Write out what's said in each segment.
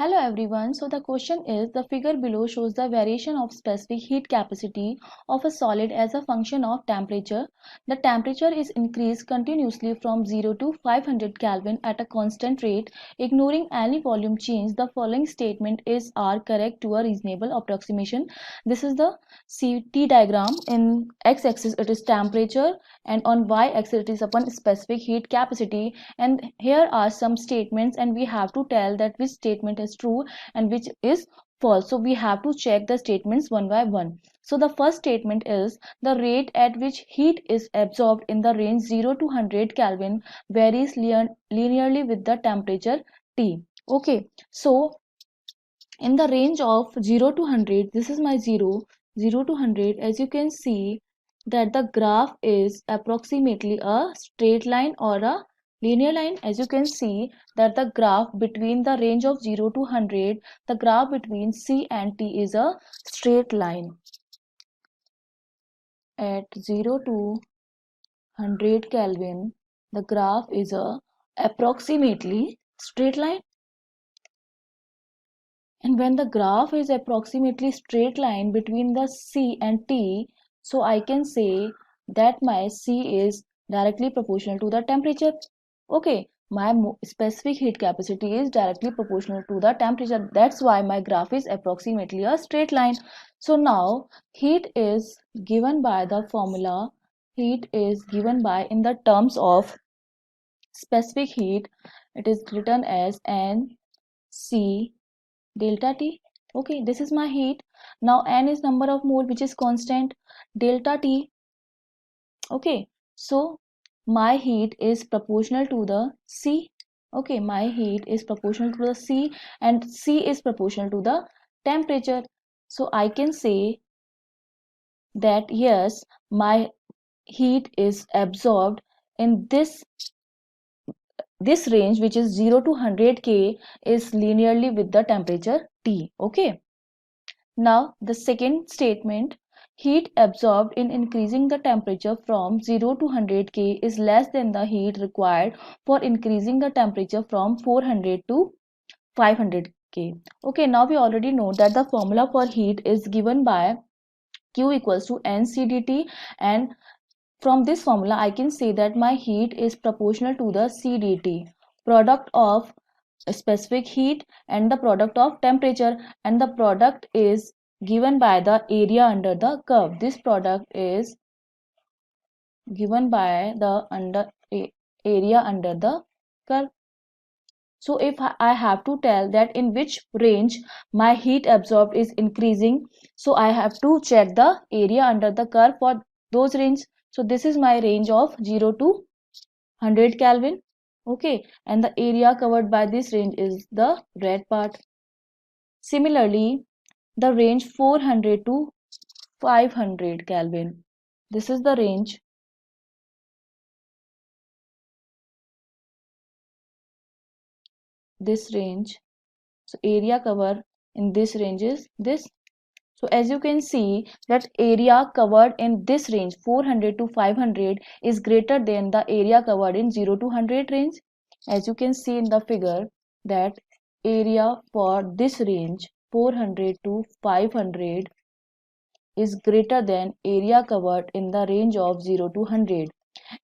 Hello everyone. So the question is, the figure below shows the variation of specific heat capacity of a solid as a function of temperature. The temperature is increased continuously from 0 to 500 Kelvin at a constant rate. Ignoring any volume change, the following statement are correct to a reasonable approximation. This is the CT diagram. In x-axis it is temperature and on y-axis it is upon specific heat capacity, and here are some statements and we have to tell that which statement is true and which is false. So we have to check the statements one by one. So the first statement is, the rate at which heat is absorbed in the range 0 to 100 Kelvin varies linearly with the temperature T. Okay, so in the range of 0 to 100, this is my 0 to 100. As you can see that the graph is approximately a straight line or a linear line. As you can see that the graph between the range of 0 to 100, the graph between C and T is a straight line. At 0 to 100 Kelvin, the graph is a approximately straight line. And when the graph is approximately straight line between the C and T, so I can say that my C is directly proportional to the temperature. Okay, my specific heat capacity is directly proportional to the temperature. That's why my graph is approximately a straight line. So now heat is given by the formula. Heat is given by, in the terms of specific heat, it is written as NC delta T. Okay, this is my heat. Now N is number of mole which is constant, delta T. Okay, so my heat is proportional to the C. Okay, my heat is proportional to the C and C is proportional to the temperature. So I can say that yes, my heat is absorbed in this range, which is 0 to 100 K, is linearly with the temperature T. Okay. Now, the second statement, heat absorbed in increasing the temperature from 0 to 100 K is less than the heat required for increasing the temperature from 400 to 500 K. Okay, now we already know that the formula for heat is given by Q equals to NCDT, and from this formula I can say that my heat is proportional to the CDT, product of specific heat and the product of temperature, and the product is given by the area under the curve. This product is given by the area under the curve. So if I have to tell that in which range my heat absorbed is increasing, so I have to check the area under the curve for those range. So this is my range of 0 to 100 Kelvin. Okay, and the area covered by this range is the red part. Similarly, the range 400 to 500 Kelvin. This is the range. This range. So area cover in this range is this. So as you can see that area covered in this range 400 to 500 is greater than the area covered in 0 to 100 range. As you can see in the figure that area for this range 400 to 500 is greater than area covered in the range of 0 to 100,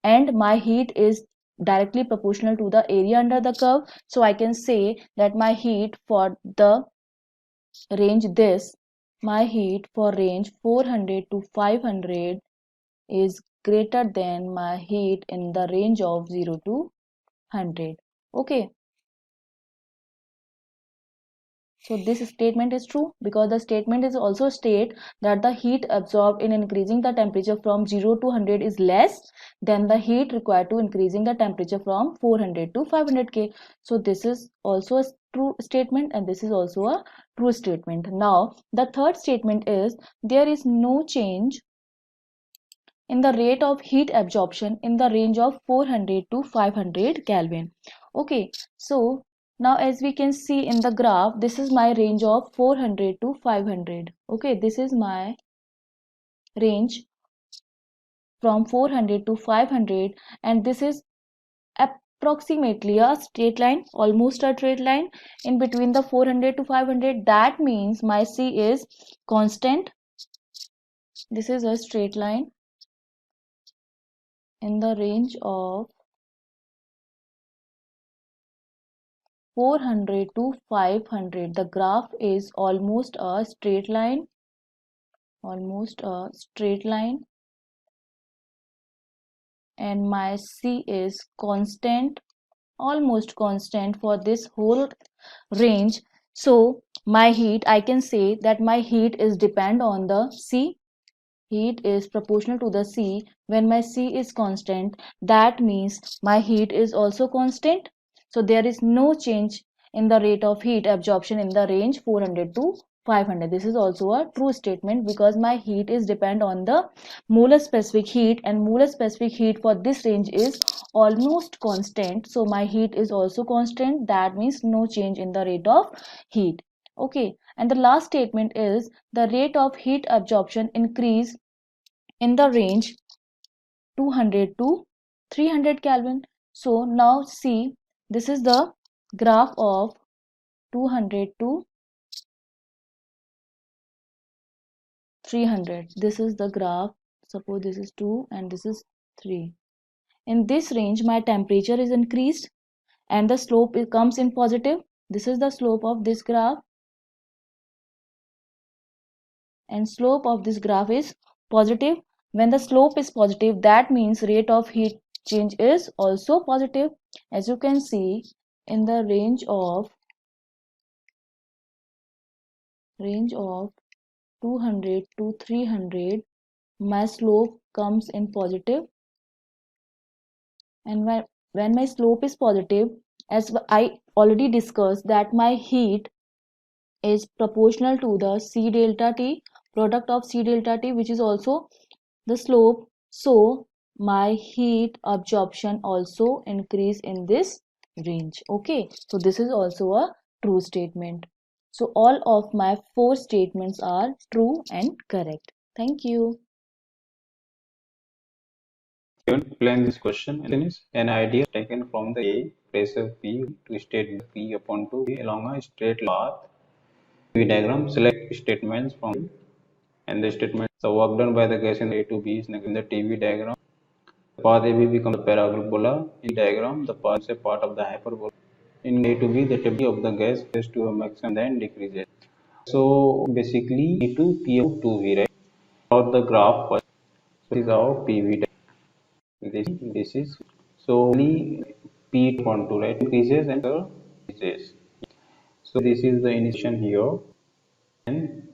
and my heat is directly proportional to the area under the curve. So I can say that my heat for the range my heat for range 400 to 500 is greater than my heat in the range of 0 to 100. Okay, so this statement is true because the statement is also state that the heat absorbed in increasing the temperature from 0 to 100 is less than the heat required to increasing the temperature from 400 to 500 K. So this is also a true statement and this is also a true statement. Now the third statement is, there is no change in the rate of heat absorption in the range of 400 to 500 Kelvin. Okay, so now as we can see in the graph, this is my range of 400 to 500. Okay, this is my range from 400 to 500, and this is approximately a straight line, almost a straight line in between the 400 to 500. That means my C is constant. This is a straight line in the range of 400 to 500. The graph is almost a straight line, and my C is constant, almost constant for this whole range. So my heat, I can say that my heat is depend on the C. Heat is proportional to the C. When my C is constant, that means my heat is also constant. So there is no change in the rate of heat absorption in the range 400 to 500. This is also a true statement because my heat is depend on the molar specific heat, and molar specific heat for this range is almost constant. So my heat is also constant. That means no change in the rate of heat. Okay, and the last statement is the rate of heat absorption increase in the range 200 to 300 Kelvin. So now see, this is the graph of 200 to 300. This is the graph. Suppose this is 2 and this is 3. In this range, my temperature is increased and the slope comes in positive. This is the slope of this graph, and slope of this graph is positive. When the slope is positive, that means rate of heat change is also positive. As you can see, in the range of 200 to 300, my slope comes in positive. And when my slope is positive, as I already discussed, that my heat is proportional to the C delta T, product of C delta T, which is also the slope. So my heat absorption also increase in this range. Okay, so this is also a true statement. So all of my 4 statements are true and correct. Thank you. Explain this question. Is an idea taken from the A pressure P to state P upon 2 along a straight path. V diagram, select statements from and the statement. The work done by the gas in A to B is in the TV diagram. The path AB becomes a parabola. In diagram, the path is a part of the hyperbola. In A to B, the temperature of the gas goes to a maximum then decreases. So basically, E to P of 2V, right? Plot the graph first. So this is our PV. This is so only P upon 2, right? Increases and decreases. So this is the initial here, and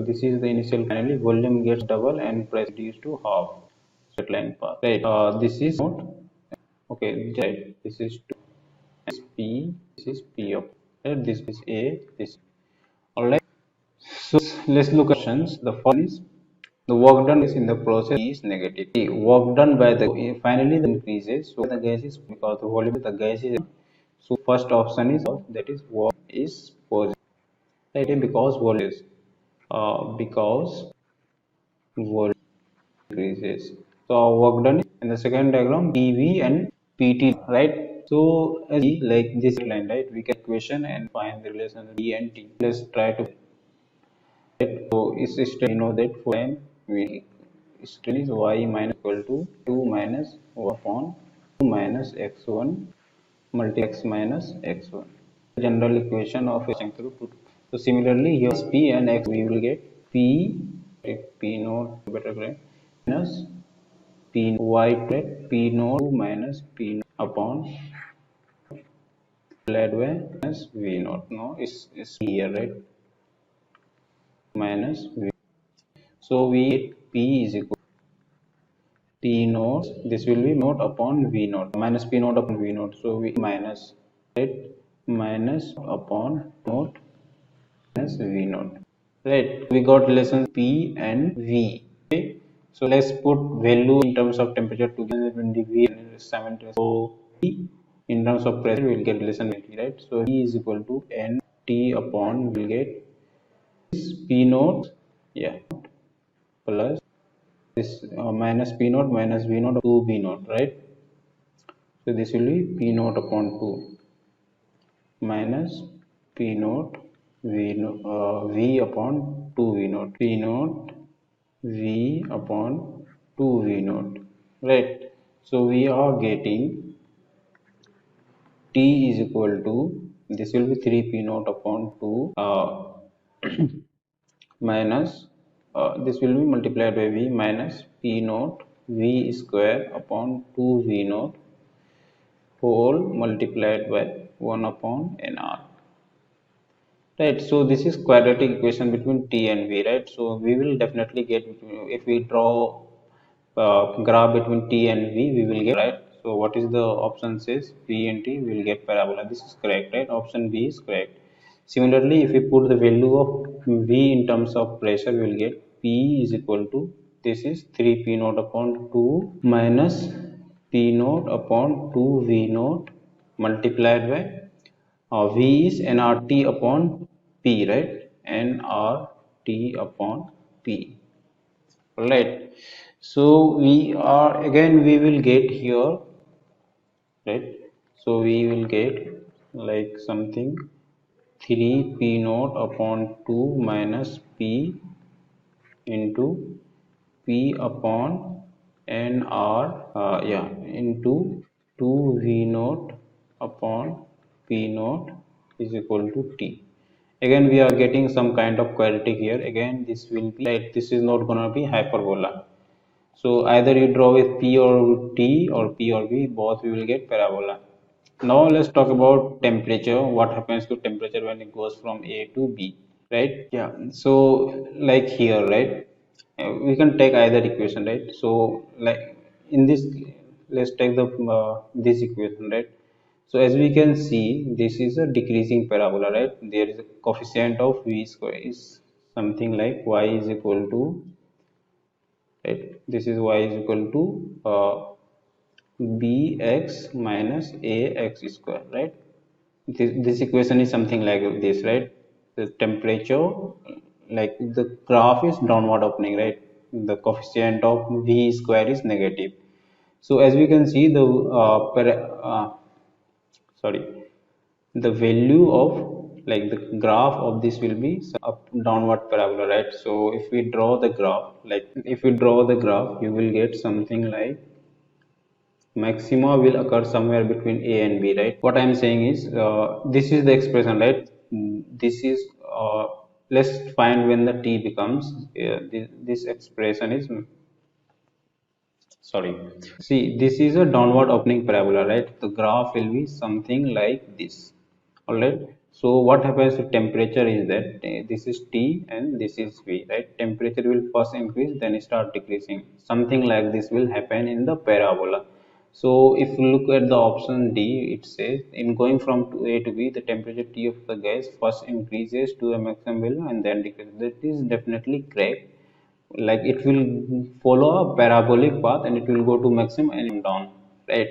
this is the initial. Finally, volume gets double and pressure reduced to half. Straight line path. Right. This is not okay. Right. This is 2. This is P. This is P up. Right. This is A. This. All right. So let's look at questions. The first is the work done is in the process is negative. The work done by the finally the increases. So the gas is because the volume of the gas is. So first option is that is work is positive. Right. Because volume is because volume increases. So work done in the second diagram PV and PT, right? So as like this line, right? We can equation and find the relation D and T. Let's try to it. So it's still you know that for n we still is y minus equal to 2 minus 1 upon 2 minus x1 multi x minus x1. General equation of a through 2. So similarly here is p and x we will get p p naught better grade minus p y plate p naught 2 minus p naught upon divided by minus v naught. No, it's here right minus v. So we get p is equal P naught, this will be naught upon V naught, minus P naught upon V naught. So we minus, right, minus upon naught minus V naught. Right, we got relation P and V. Okay, so let's put value in terms of temperature together when the V and 70. So P in terms of pressure we will get relation T, right? So E is equal to N T upon we will get this P naught, yeah, plus this minus P naught minus V naught 2 V naught, right? So this will be P naught upon 2 minus P naught V upon 2 V naught. P naught V upon 2 V naught. Right. So we are getting T is equal to, this will be 3 P naught upon 2 minus this will be multiplied by V minus P naught V square upon 2 V naught whole multiplied by 1 upon NR. Right, so this is quadratic equation between T and V, right? So we will definitely get, if we draw graph between T and V, we will get, right? So what is the option says? P and T, we will get parabola. This is correct, right? Option B is correct. Similarly, if we put the value of V in terms of pressure, we will get P is equal to, this is 3 P naught upon 2 minus P naught upon 2 V naught multiplied by V is nRT upon P, right? nRT upon P, right? So we are, again we will get here, right? So we will get like something 3 P naught upon 2 minus P into P upon nR, yeah, into 2 V naught upon P naught is equal to T. Again we are getting some kind of quadratic here. Again this will be, right, this is not gonna be hyperbola. So either you draw with P or T or P or V, both we will get parabola. Now let's talk about temperature. What happens to temperature when it goes from A to B, right? Yeah. So like here, right? We can take either equation, right? So like in this, let's take the this equation, right? So as we can see, this is a decreasing parabola, right? There is a coefficient of V square is something like y is equal to, right? This is y is equal to bx minus ax square, right? This equation is something like this, right? The temperature, like the graph is downward opening, right? The coefficient of v square is negative. So as we can see, the sorry, the value of, like the graph of this will be up downward parabola, right? So if we draw the graph, like if we draw the graph, you will get something like maxima will occur somewhere between A and B, right? What I am saying is, this is the expression, right? This is, let's find when the T becomes, this expression is, sorry. See, this is a downward opening parabola, right? The graph will be something like this. All right. So what happens to temperature is that this is T and this is V, right? Temperature will first increase, then start decreasing. Something like this will happen in the parabola. So if you look at the option D, it says in going from A to B, the temperature T of the gas first increases to a maximum value and then decreases. That is definitely correct. Like it will follow a parabolic path and it will go to maximum and down, right?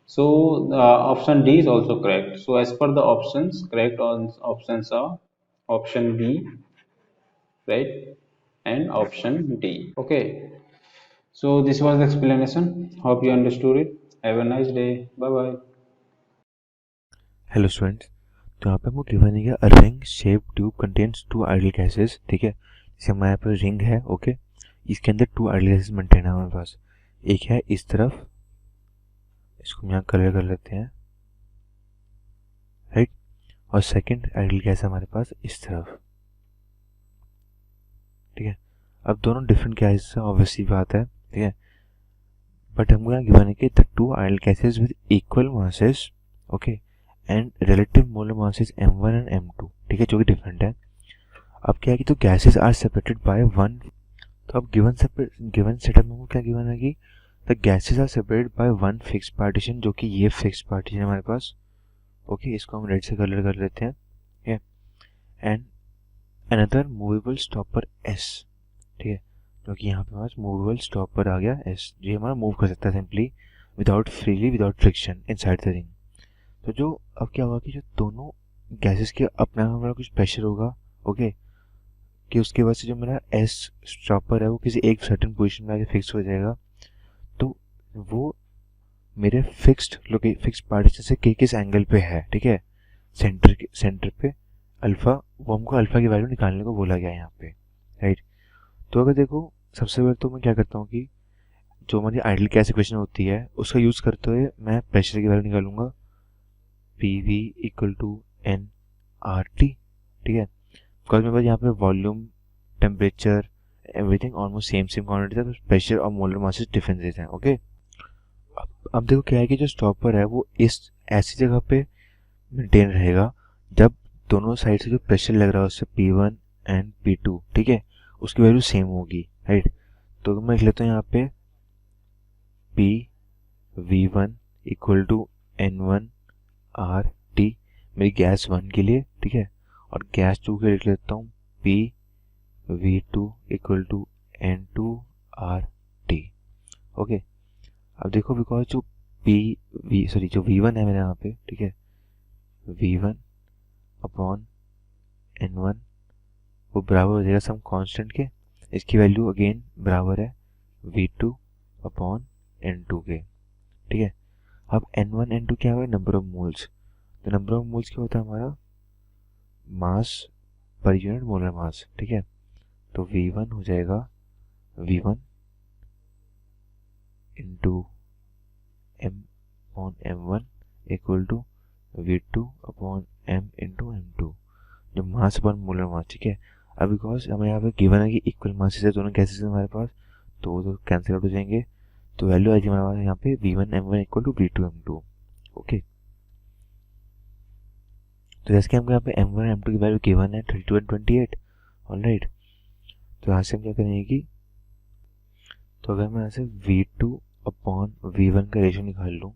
So option D is also correct. So as per the options, correct on options are option B, right, and option D. Okay, so this was the explanation. Hope you understood it. Have a nice day. Bye bye. Hello students, तो यहाँ पे हमको given है a ring shape tube contains two ideal gases, ठीक है। जैसे हमारे यहाँ पर रिंग है, ओके, इसके अंदर टू आइडियल गैसेस मेंटेन है हमारे पास। एक है इस तरफ, इसको हम यहाँ कलर कर लेते हैं, राइट, और सेकंड आइडियल गैस है हमारे पास इस तरफ, ठीक है। अब दोनों डिफरेंट गैसेस है, ऑब्वियसली बात है, ठीक है, बट हमको यहाँ गिवन है कि the two ideal gases with equal masses, okay, and relative molar masses m1 and m2, ठीक है, जो कि डिफरेंट है। अब क्या है कि तो gases are separated by one, तो अब गिवन सेटअप में क्या गिवन है कि the gases are separated by one fix partition, जो कि ये फिक्स पार्टीशन है हमारे पास, ओके, इसको हम रेड से कलर कर लेते हैं, ठीक है, and another movable stopper S, ठीक है, जो कि यहाँ पे हमारे पास मूवेबल स्टॉपर आ गया S, जो हमारा मूव कर सकता है simply without friction inside the ring. तो जो अब क्या होगा कि जो दोनों गैसेस के अपना हमारा कुछ प्रेशर होगा, ओके, कि उसके वजह से जो मेरा एस स्टॉपर है वो किसी एक सर्टेन पोजीशन में आके फिक्स हो जाएगा, तो वो मेरे फिक्स्ड पार्टीशन से किस एंगल पे है, ठीक है, सेंटर पे अल्फा, वो हमको अल्फा की वैल्यू निकालने को बोला गया है यहाँ पे, राइट। तो अगर देखो सबसे पहले तो मैं क्या करता हूँ कि जो हमारी आइडियल गैस इक्वेशन होती है उसका यूज़ करते हुए मैं प्रेशर की वैल्यू निकालूंगा, P V equal to N R T, ठीक है, बिकॉज मेरे पास यहाँ पे volume, temperature, everything almost same quantity है, प्रेशर और मोलर मासेस डिफरेंसेस हैं, ओके। अब देखो क्या है कि जो स्टॉपर है वो इस ऐसी जगह पे मेंटेन रहेगा जब दोनों साइड से जो प्रेशर लग रहा है उससे P1 एंड P2, ठीक है, उसकी वैल्यू सेम होगी, राइट। तो मैं लिख लेता हूँ यहाँ पे P V1 equal to N1 R T मेरी गैस 1 के लिए, ठीक है, और गैस 2 के लिए लिख लेता हूँ P V2 equal to N2 R T, okay. अब देखो बिकॉज जो जो V1 है मेरे यहाँ पे, ठीक है, V1 अपॉन N1 वो बराबर हो जाएगा सम कांस्टेंट के, इसकी वैल्यू अगेन बराबर है V2 अपॉन N2 के, ठीक है। अब N1 N2 क्या है, नंबर ऑफ मोल्स, तो नंबर ऑफ मोल्स क्या होता है हमारा, मास पर यूनिट मोलर मास, ठीक है। तो V1 हो जाएगा V1 into M upon M1 equal to V2 upon M into M2, जो मास पर मोलर मास, ठीक है। अब बिकॉज हमें यहाँ पे गिवन है कि इक्वल मासेस है दोनों गैसेस हमारे पास, तो वो तो कैंसिल आउट हो जाएंगे, तो वैल्यू आएगी हमारे पास यहाँ पे V1 M1 equal to V2 M2, okay. तो जैसे कि हमको यहाँ पे M1 M2 की वैल्यू गिवन है 32 और 28, ऑलराइट। तो यहाँ से हम क्या करेंगे कि तो अगर मैं यहाँ से V2 अपॉन V1 का रेशियो निकाल लूँ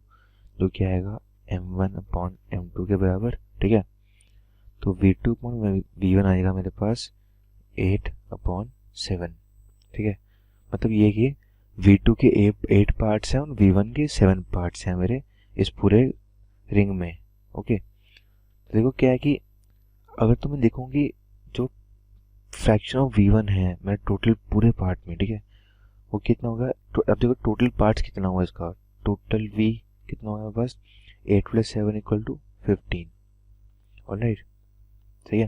जो क्या आएगा M1 अपॉन M2 के बराबर, ठीक है, तो V2 अपॉन V1 आएगा मेरे पास 8 अपॉन 7, ठीक है। मतलब ये कि V2 के 8 पार्ट्स हैं और V1 के 7 पार्ट्स हैं मेरे इस पूरे रिंग में, ओके। तो देखो क्या है कि अगर तुम्हें देखोगे जो फ्रैक्शन ऑफ V1 है मेरे टोटल पूरे पार्ट में, ठीक है, वो कितना होगा, अब देखो टोटल पार्ट्स कितना हुआ इसका, टोटल V कितना होगा मेरे पास 8 + 7 इक्वल टू 15, ऑलराइट, सही है।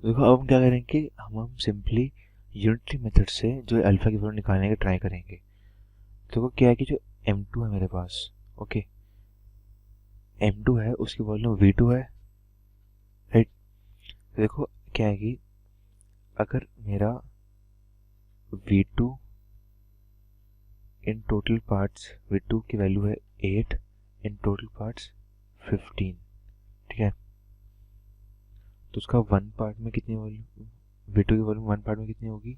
देखो अब हम क्या करेंगे, हम सिंपली यूनिटरी मेथड से जो अल्फा की वैल्यू निकालने का ट्राई करेंगे। देखो क्या है कि जो M2 है मेरे पास, ओके, M2 है उसकी वॉल्यूम V2 है, राइट। देखो क्या है कि अगर मेरा V2 in total parts, V2 की वैल्यू है 8 इन टोटल पार्ट्स 15, ठीक है, तो उसका वन पार्ट में कितनी वॉल्यूम, V2 की वॉल्यूम वन पार्ट में कितनी होगी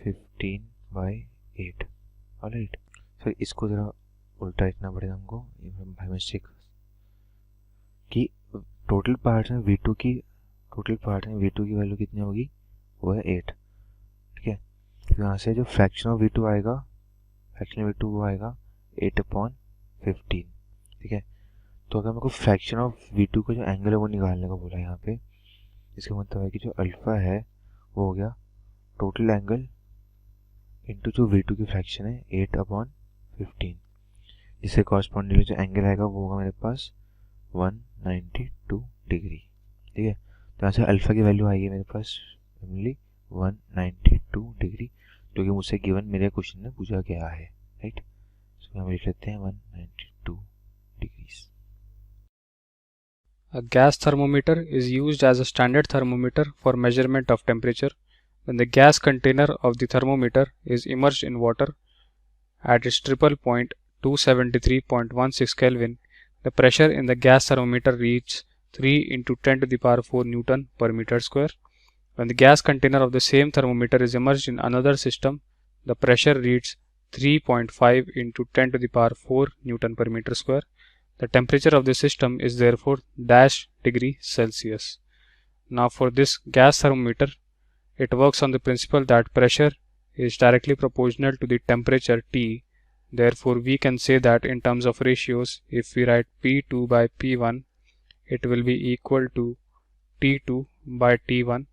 15/8, ऑलराइट। सर इसको ज़रा उल्टा लिखना पड़ेगा हमको, बाय मिस्टेक, कि टोटल पार्ट्स में V2 की वैल्यू कितनी होगी, वो है 8, ठीक है। तो यहाँ से जो फ्रैक्शन ऑफ V2 आएगा, वो आएगा 8/15, ठीक है। तो अगर मेरे को फ्रैक्शन ऑफ V2 का जो एंगल है वो निकालने को बोला यहाँ पे, इसका मतलब है कि जो अल्फा है वो हो गया टोटल एंगल इंटू जो V2 की फ्रैक्शन है 8/15, जिससे कॉरस्पॉन्डिंगली जो एंगल आएगा वो होगा मेरे पास 192 डिग्री, ठीक है। तो यहाँ से अल्फा की वैल्यू आएगी मेरे पास ओनली 192 डिग्री, जो कि मुझसे गिवन मेरे क्वेश्चन में पूछा गया है, राइट। तो हम लिख लेते हैं 192 degrees. A gas thermometer is used as a standard thermometer for measurement of temperature. When the gas container of the thermometer is immersed in water at its triple point 273.16 Kelvin, the pressure in the gas thermometer reaches 3 × 10⁴ Newton per meter square. When the gas container of the same thermometer is immersed in another system, the pressure reads 3.5 × 10⁴ Newton per meter square. The temperature of the system is therefore -°C. Now for this gas thermometer, it works on the principle that pressure is directly proportional to the temperature T. Therefore we can say that in terms of ratios, if we write P2 by P1, it will be equal to T2 by T1.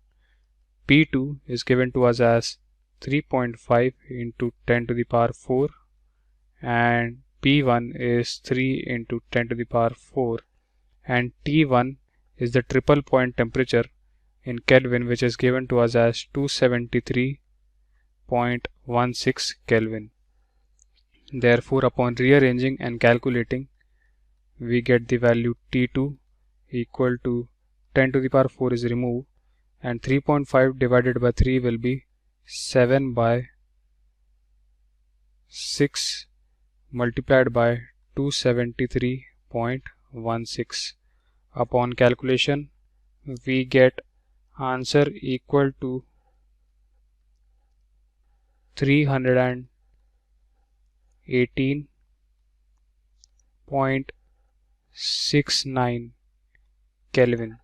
P2 is given to us as 3.5 into 10 to the power 4 and P1 is 3 into 10 to the power 4 and T1 is the triple point temperature in Kelvin, which is given to us as 273.16 Kelvin. Therefore, upon rearranging and calculating, we get the value T2 equal to 10 to the power 4 is removed and 3.5 divided by 3 will be 7 by 6 multiplied by 273.16. Upon calculation, we get answer equal to 318.69 Kelvin.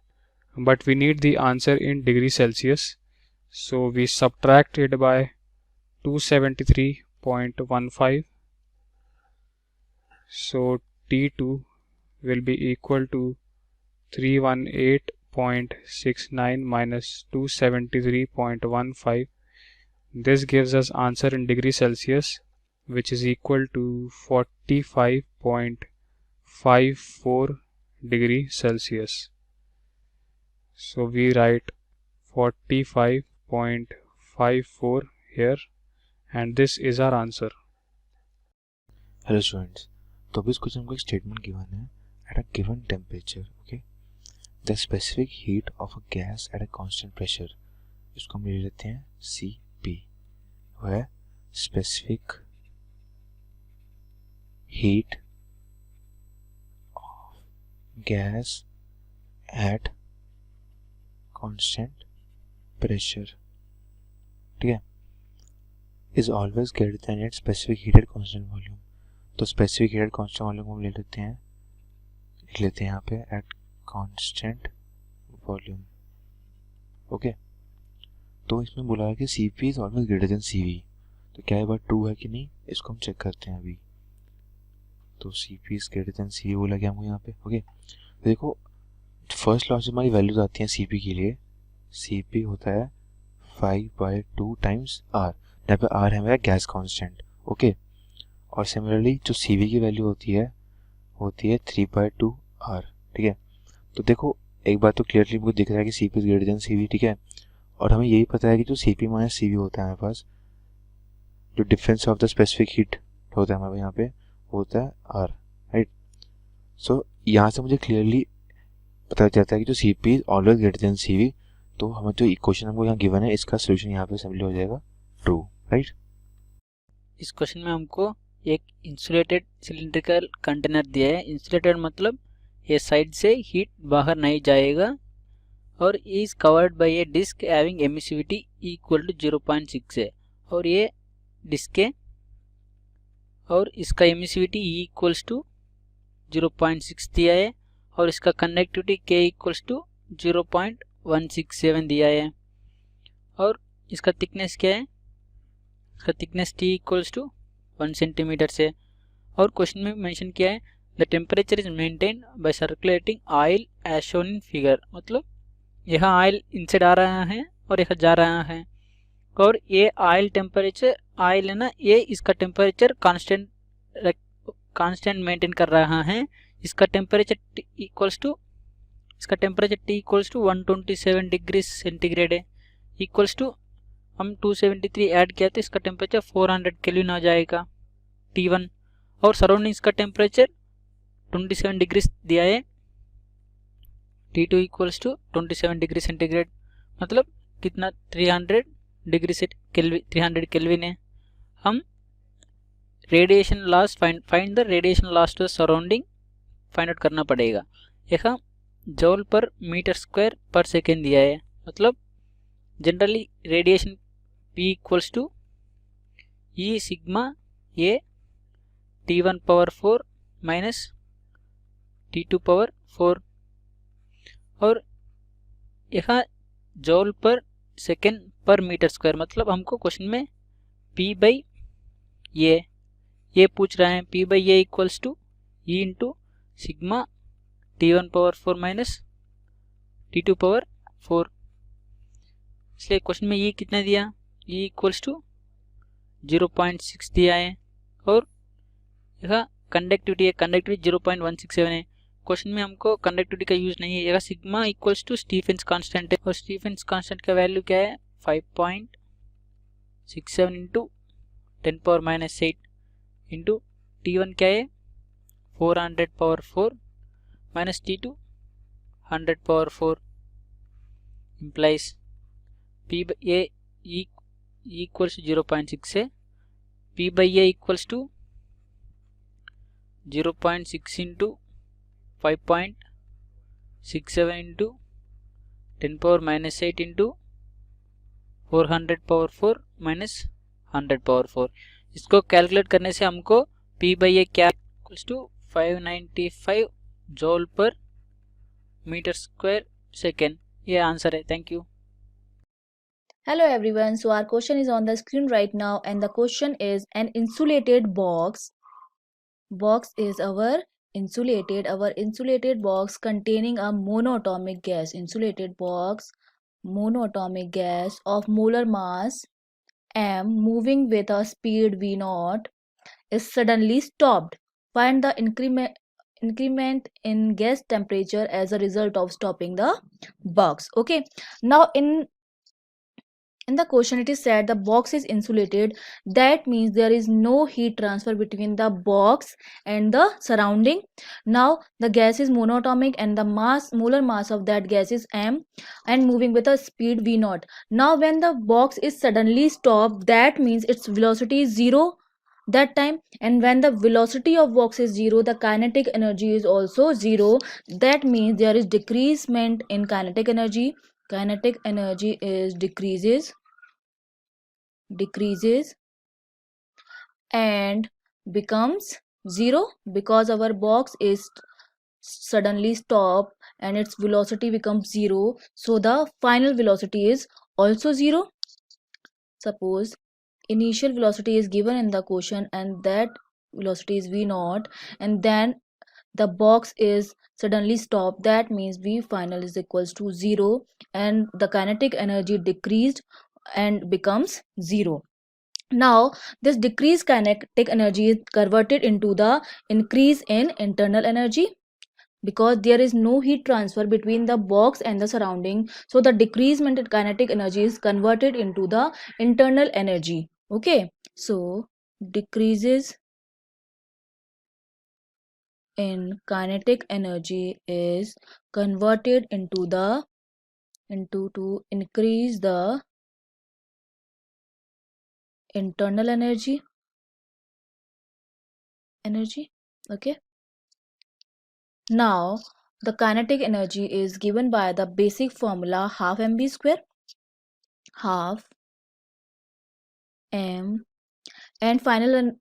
But we need the answer in degree Celsius, so we subtract it by 273.15. So T2 will be equal to 318.69 minus 273.15. This gives us answer in degree Celsius, which is equal to 45.54 degree Celsius. So we write 45.54 here and this is our answer. Hello students, तो अभी इस question को एक statement given है at a given temperature, okay, the specific heat of a gas at a constant pressure, इसको हम ले लेते हैं Cp, वो है specific heat of gas at constant pressure, ठीक है, is always greater than its specific heat at constant volume. तो specific heat at constant volume को हम लिख लेते हैं यहाँ पे एट कांस्टेंट वॉल्यूम, ओके। तो इसमें बोला है कि Cp is always greater then Cv, तो क्या ये बात ट्रू है कि नहीं, इसको हम चेक करते हैं अभी। तो Cp is greater than Cv बोला गया हमको यहाँ पे, ओके। तो देखो फर्स्ट लॉ से हमारी वैल्यूज आती हैं Cp के लिए, Cp होता है 5/2 टाइम्स R, यहाँ पे R है मेरा गैस कांस्टेंट, ओके। और सिमिलरली जो Cv की वैल्यू होती है 3/2 R, ठीक है। तो देखो एक बात तो क्लियरली मुझे दिख रहा है कि Cp is greater than Cv, ठीक है। और हमें यही पता है कि जो Cp माइनस Cv होता है हमारे पास, जो difference of the specific heat होता है हमारे यहाँ पे होता है R, राइट। सो यहाँ से मुझे क्लियरली पता चलता है कि जो Cp is always greater then Cv, तो हमें जो इक्वेशन हमको यहाँ गिवन है इसका सोल्यूशन यहाँ पे सिंपली हो जाएगा ट्रू, राइट। इस क्वेश्चन में हमको एक इंसुलेटेड सिलिंड्रिकल कंटेनर दिया है। इंसुलेटेड मतलब ये साइड से हीट बाहर नहीं जाएगा और is covered by a disc having emissivity equal to 0.6 है और ये डिस्क है और इसका एमिसिविटी इक्वल्स टू 0.6 दिया है और इसका कंडक्टिविटी K इक्वल्स टू 0.167 दिया है और इसका थिकनेस क्या है, इसका thickness T equals to 1 centimetre से। और क्वेश्चन में मेंशन किया है the temperature is maintained by circulating oil as shown in figure, मतलब यहाँ ऑयल इनसाइड आ रहा है और यहाँ जा रहा है और ये ऑयल टेम्परेचर, ऑयल है ना, ये इसका टेम्परेचर कांस्टेंट मेंटेन कर रहा है। इसका temperature T equals to 127 degree centigrade है, इक्वल्स टू हम 273 ऐड किया तो इसका टेम्परेचर 400 केल्विन आ जाएगा T1 और सराउंडिंग इसका टेम्परेचर 27 डिग्री दिया है, T2 equals to 27 degree centigrade, मतलब कितना 300 केल्विन है। हम radiation loss find the radiation loss to surrounding find out करना पड़ेगा। यहाँ जूल पर मीटर स्क्वायर पर सेकेंड दिया है, मतलब generally radiation P equals to E sigma A T1 power 4 minus T2 power 4 और यहाँ जूल पर सेकेंड पर मीटर स्क्वायर, मतलब हमको क्वेश्चन में P बाई ये पूछ रहा है। P by A equals to E into sigma T1 power 4 minus T2 power 4, इसलिए क्वेश्चन में ये कितना दिया E इक्वल्स टू 0.6 दिया है और यहाँ कंडक्टिविटी 0.167 है। क्वेश्चन में हमको कंडक्टिविटी का यूज नहीं है। यहाँ sigma equals to Stefan's constant है और स्टीफेंस कांस्टेंट का वैल्यू क्या है 5.67 इंटू 10⁻⁸ इंटू T1 क्या है 400⁴ minus T2 100⁴ implies P by A equals 0.6 है। P by A equals to 0.6 into 5.67 into 10⁻⁸ into 400⁴ minus 100⁴। इसको कैलकुलेट करने से हमको P by A क्या equals to 595 joule per metre square second. ये आंसर है। Thank you. Hello everyone, so our question is on the screen right now, and the question is an insulated box is our insulated box containing a monoatomic gas of molar mass m moving with a speed v0 is suddenly stopped. Find the increment in gas temperature as a result of stopping the box. Okay, now in the question it is said the box is insulated. That means there is no heat transfer between the box and the surrounding. Now the gas is monatomic and the molar mass of that gas is m and moving with a speed v0. Now when the box is suddenly stopped, that means its velocity is 0 that time, and when the velocity of box is 0, the kinetic energy is also 0. That means there is decreasement in kinetic energy. Kinetic energy is decreases and becomes 0 because our box is suddenly stopped and its velocity becomes 0, so the final velocity is also 0. Suppose initial velocity is given in the question and that velocity is v0, and then the box is suddenly stopped. That means v final is equals to 0 and the kinetic energy decreased and becomes 0. Now this decreased kinetic energy is converted into the increase in internal energy because there is no heat transfer between the box and the surrounding, so the decreasement in kinetic energy is converted into the internal energy. Okay, so decreases in kinetic energy is converted into to increase the internal energy. Okay, now the kinetic energy is given by the basic formula half mv square, half m, and final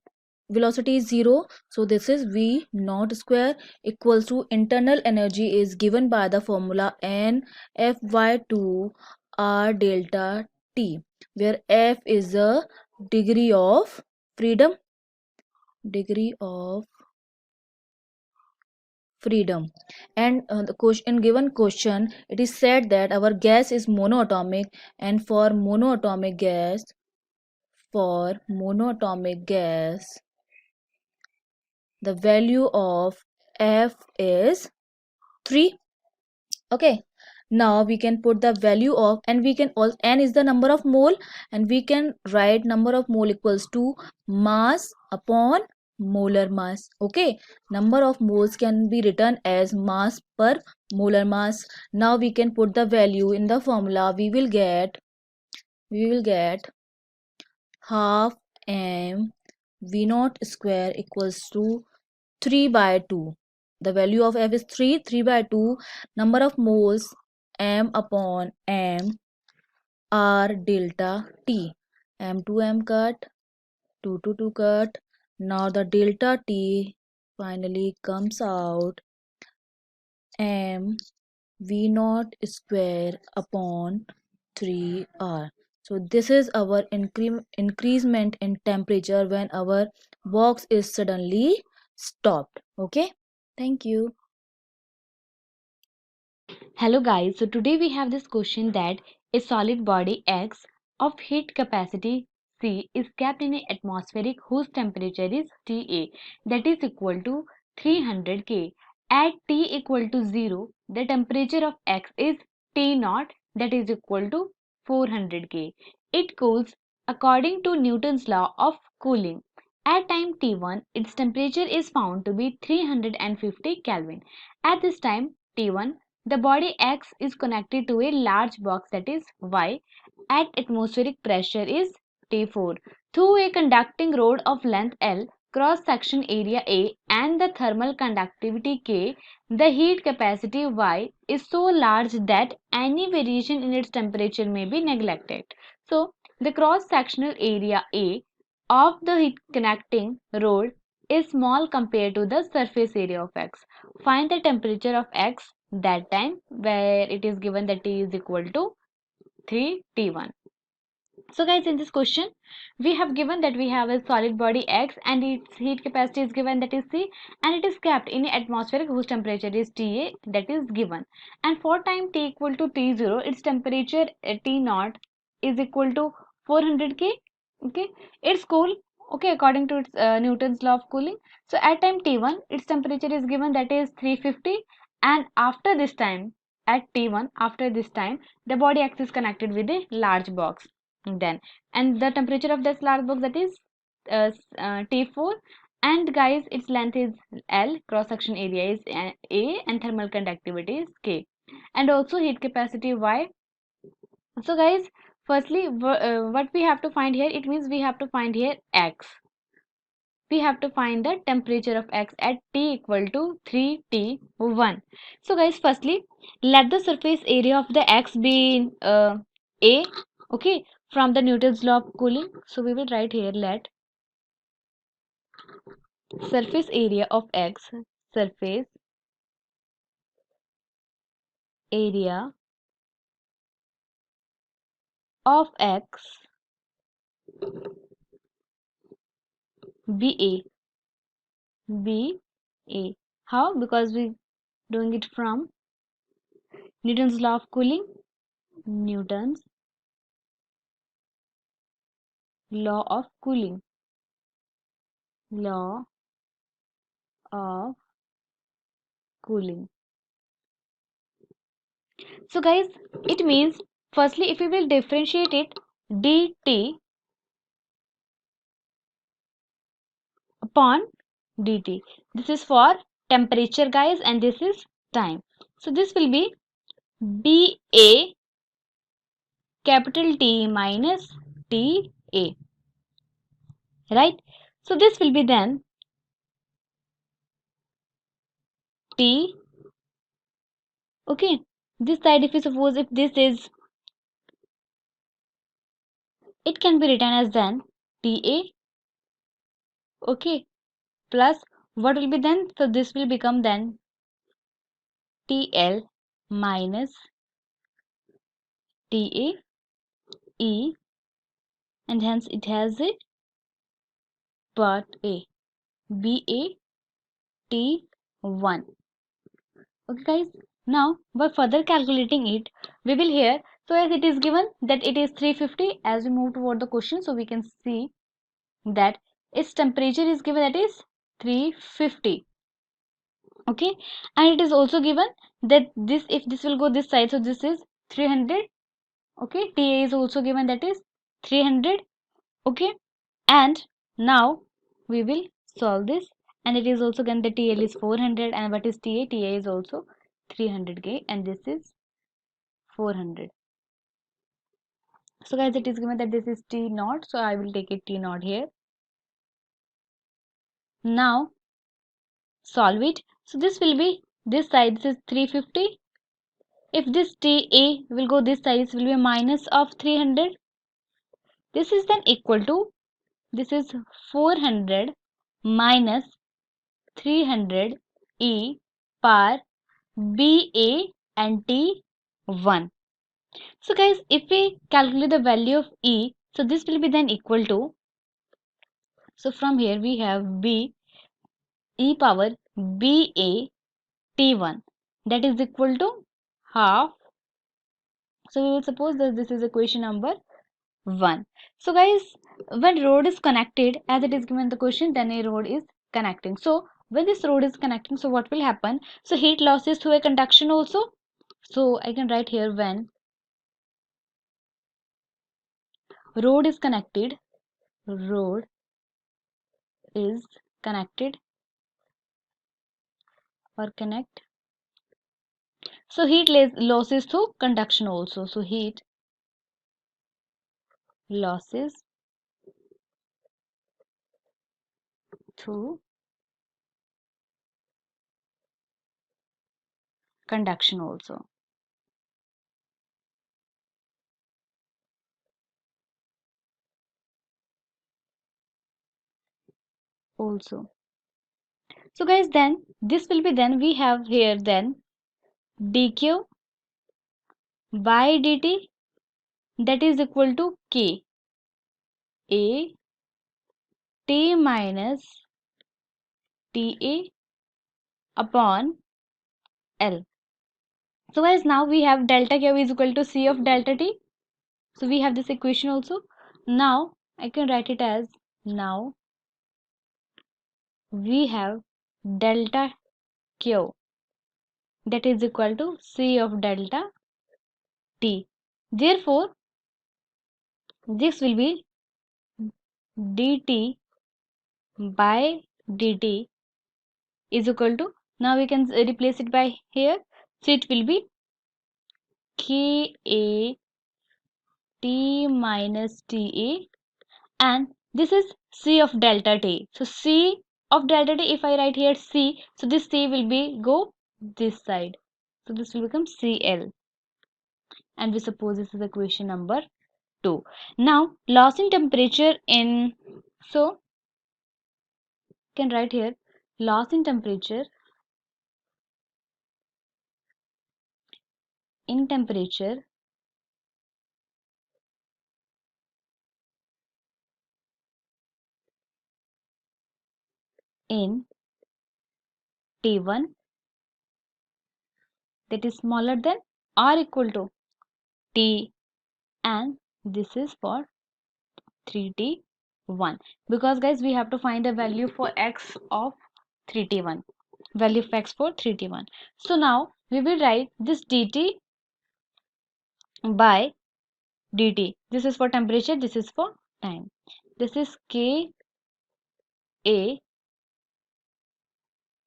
velocity is 0, so this is v naught square equals to internal energy is given by the formula n Fy2 r delta t, where F is the degree of freedom, and the question, given question, it is said that our gas is monoatomic, and for monoatomic gas the value of F is 3. Okay, now we can put the value of, and we can also, n is the number of mole, and we can write number of mole equals to mass upon molar mass. Okay, number of moles can be written as mass per molar mass. Now we can put the value in the formula. We will get half m v naught square equals to 3 by 2. The value of F is 3 by 2. Number of moles m upon m r delta t. M to m cut, 2 to 2 cut. Now the delta t finally comes out m v naught square upon 3r. So this is our increasement in temperature when our box is suddenly stopped. Okay, thank you. Hello guys, so today we have this question that a solid body X of heat capacity C is kept in an atmospheric whose temperature is Ta, that is equal to 300 K. At T equal to 0, the temperature of X is T0, that is equal to 400 K. It cools according to Newton's law of cooling. At time T1, its temperature is found to be 350 Kelvin. At this time T1, the body X is connected to a large box, that is Y, at atmospheric pressure is T4 through a conducting rod of length L, cross section area A, and the thermal conductivity K. The heat capacity Y is so large that any variation in its temperature may be neglected. So the cross sectional area A of the heat connecting rod is small compared to the surface area of X. Find the temperature of X that time, where it is given that T is equal to 3T1. So guys, in this question we have given that we have a solid body X and its heat capacity is given, that is C, and it is kept in atmospheric whose temperature is Ta, that is given. And for time T equal to T0, its temperature T0 is equal to 400 K. Okay, it's cool, okay, according to its Newton's law of cooling. So at time T1, its temperature is given, that is 350, and after this time, at T1, after this time, the body X is connected with a large box. Then, and the temperature of this large box, that is T4, and guys, its length is L, cross section area is A, and thermal conductivity is K, and also heat capacity Y. So guys, firstly, what we have to find here, it means we have to find here X. We have to find the temperature of X at T equal to 3T1. So guys, firstly, let the surface area of the X be in A, okay, from the Newton's law of cooling. So we will write here, let surface area of X, surface area of X be A. How? Because we doing it from Newton's law of cooling. Newton's law of cooling. Law of cooling. So guys, it means firstly if we will differentiate it, dt upon dt. This is for temperature guys, and this is time. So this will be BA capital T minus TA, right? So this will be then T, okay, this side, if we suppose if this is, it can be written as then TA, okay, plus what will be then, so this will become then TL minus TA E, and hence it has a part A, BA T1. Okay guys, now by further calculating it, we will here, so as it is given that it is 350, as we move toward the question, so we can see that its temperature is given, that is 350, okay, and it is also given that this, if this will go this side, so this is 300, okay, TA is also given, that is 300, okay, and now we will solve this, and it is also given that TL is 400, and what is TA? TA is also 300K, and this is 400. So guys, it is given that this is T0, so I will take it T0 here. Now solve it. So this will be, this side, this is 350. If this TA will go this side, this will be a minus of 300. This is then equal to, this is 400 minus 300 E par BA and T1. So guys, if we calculate the value of E, so this will be then equal to, so from here we have B e power BA T1, that is equal to half. So we will suppose that this is equation number 1. So guys, when road is connected, as it is given in the question, then a road is connecting. So when this road is connecting, so what will happen? So heat losses through a conduction also. So I can write here, when road is connected, road is connected or connect. So heat losses through conduction also. So heat losses through conduction also. So guys, then this will be, then we have here then dq by dt, that is equal to k a t minus ta upon L. So guys, now we have delta Q is equal to C of delta T. So we have this equation also. Now I can write it as, now we have delta Q, that is equal to C of delta T. Therefore, this will be dt by dt is equal to, now we can replace it by here. So it will be K A T minus Ta, and this is C of delta T. So C of delta T, if I write here C, so this C will be go this side. So this will become Cl, and we suppose this is equation number 2. Now loss in temperature in, so can write here loss in temperature in temperature in T1, that is smaller than or equal to T, and this is for 3T1, because guys we have to find the value for x of 3T1, value of x for 3T1. So now we will write this dt by dt. This is for temperature, this is for time. This is K A,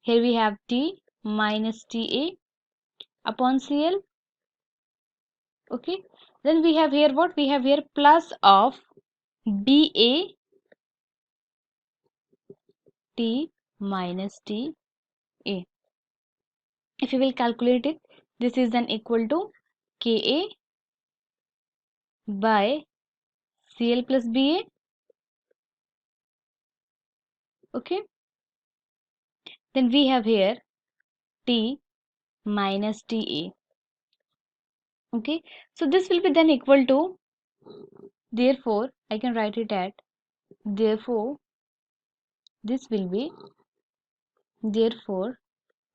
here we have T minus Ta upon Cl. Okay, then we have here what? We have here plus of dA T minus Ta. If you will calculate it, this is then equal to Ka by Cl plus Ba. Okay, then we have here T minus Ta. Okay, so this will be then equal to, therefore I can write it at, therefore this will be, therefore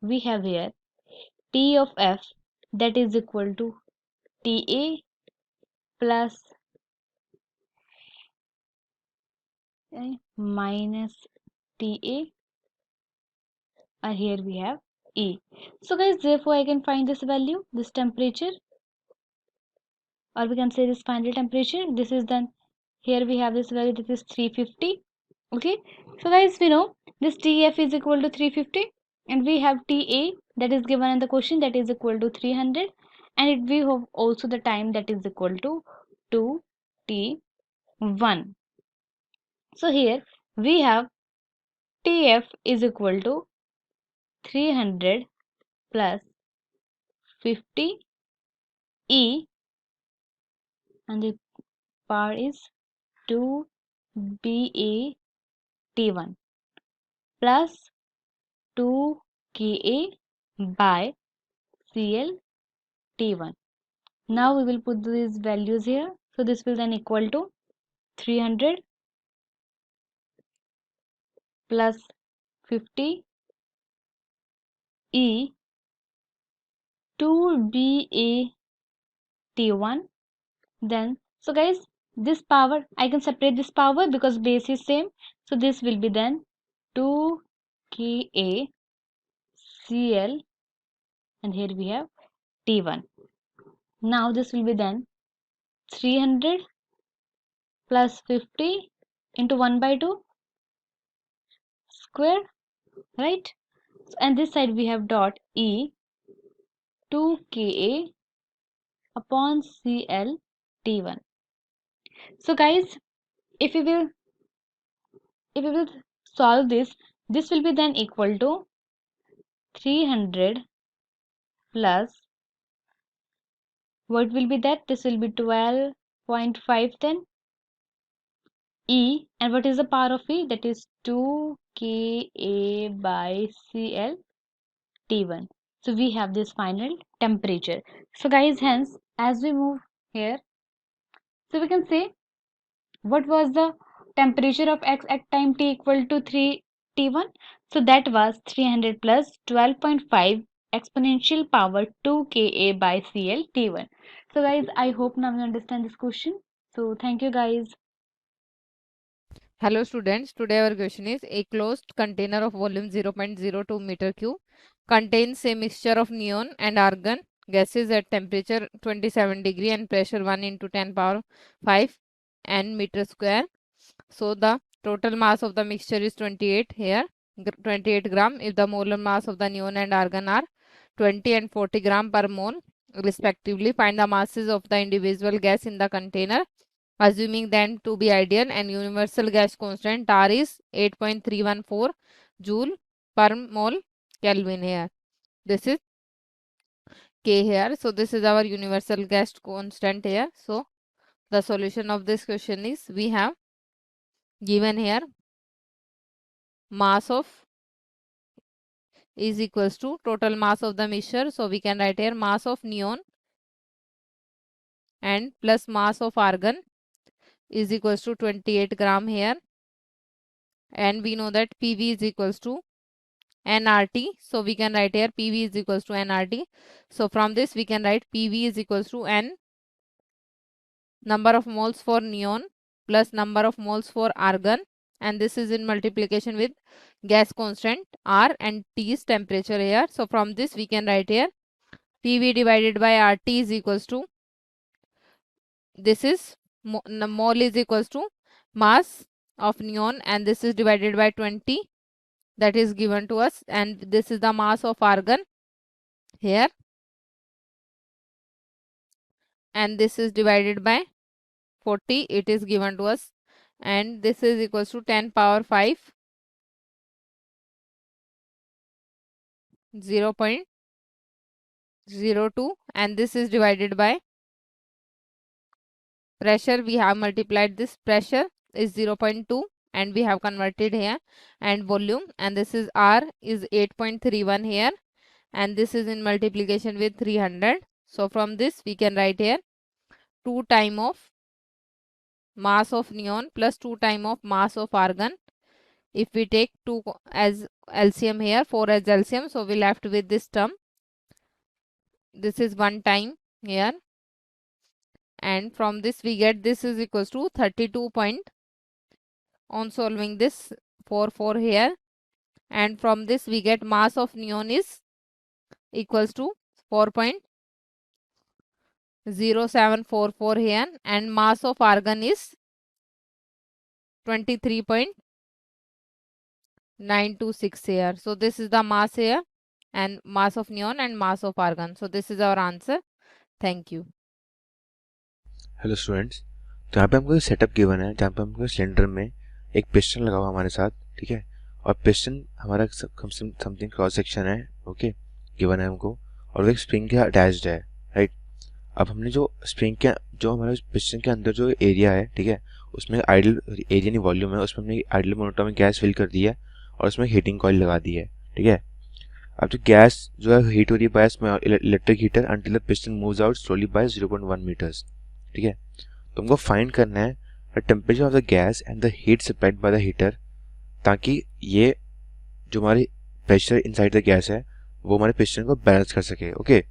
we have here T of F, that is equal to Ta plus minus Ta, and here we have E. So guys, therefore I can find this value, this temperature, or we can say this final temperature. This is then, here we have this value, this is 350. Okay, so guys, we know this Tf is equal to 350, and we have Ta that is given in the question, that is equal to 300, and we have also the time, that is equal to 2T1. So here we have Tf is equal to 300 plus 50 E, and the power is 2 BaT1 plus 2 Ka by ClT1. Now we will put these values here. So this will then equal to 300 plus 50 E 2 BaT1. Then, so guys, this power, I can separate this power because base is same. So this will be then 2 Ka Cl, and here we have T1. Now this will be then 300 plus 50 into 1 by 2 square, right? And this side we have dot E 2 Ka upon Cl T1. So guys, if we will solve this, this will be then equal to 300 plus, what will be that? This will be 12.5 then E, and what is the power of E? That is 2 Ka by Cl T1. So we have this final temperature. So guys, hence as we move here, so we can say what was the temperature of X at time t equal to 3 T1? So that was 300 plus 12.5 exponential power 2 Ka by Cl T1. So guys, I hope now you understand this question. So thank you guys. Hello students, today our question is a closed container of volume 0.02 meter cube contains a mixture of neon and argon gases at temperature 27 degree and pressure 1 into 10 power 5 n meter square. So the total mass of the mixture is 28 here, 28 gram. If the molar mass of the neon and argon are 20 and 40 gram per mole respectively, find the masses of the individual gas in the container, assuming them to be ideal, and universal gas constant R is 8.314 joule per mole Kelvin here. This is K here. So this is our universal gas constant here. So the solution of this question is, we have given here mass of is equals to total mass of the mixture. So we can write here mass of neon and plus mass of argon is equals to 28 gram here, and we know that PV is equals to nRT. So we can write here PV is equals to nRT. So from this we can write PV is equals to n number of moles for neon plus number of moles for argon, and this is in multiplication with gas constant R and T is temperature here. So from this we can write here PV divided by RT is equals to, this is mole is equals to mass of neon, and this is divided by 20, that is given to us, and this is the mass of argon here, and this is divided by 40, it is given to us, and this is equals to 10 power 5 0.02, and this is divided by pressure. We have multiplied this, pressure is 0.2 and we have converted here, and volume, and this is R is 8.31 here, and this is in multiplication with 300. So from this we can write here 2 time of mass of neon plus 2 time of mass of argon. If we take 2 as LCM here, 4 as LCM, so we left with this term. This is 1 time here, and from this we get this is equals to 32 point, on solving this 4 here, and from this we get mass of neon is equals to 4.0744 here, and mass of argon is 23.926 here. So this is the mass here, and mass of neon and mass of argon. So this is our answer. Thank you. Hello students, तो यहाँ पे हमको setup given है जहाँ पे हमको cylinder में एक पिस्टन लगा हुआ हमारे साथ, ठीक है, और पिस्टन हमारा समथिंग क्रॉस सेक्शन है, ओके, गिवन है हमको, और वो एक स्प्रिंग के अटैच्ड है, राइट। अब हमने जो स्प्रिंग के जो हमारे पिस्टन के अंदर जो एरिया है, ठीक है, उसमें आइडल एरिया नहीं वॉल्यूम है, उसमें हमने आइडल मोनोटोमिक गैस फिल कर दी है और उसमें हीटिंग कॉइल लगा दी है, ठीक है। अब जो गैस जो है हीट हो रही है by electric heater until the piston moves out slowly by 0.1 metres, ठीक है। तो हमको फाइंड करना है the temperature of the gas and the heat supplied by the heater, ताकि ये जो हमारी प्रेशर इनसाइड द गैस है वो हमारे पिस्टन को बैलेंस कर सके, ओके।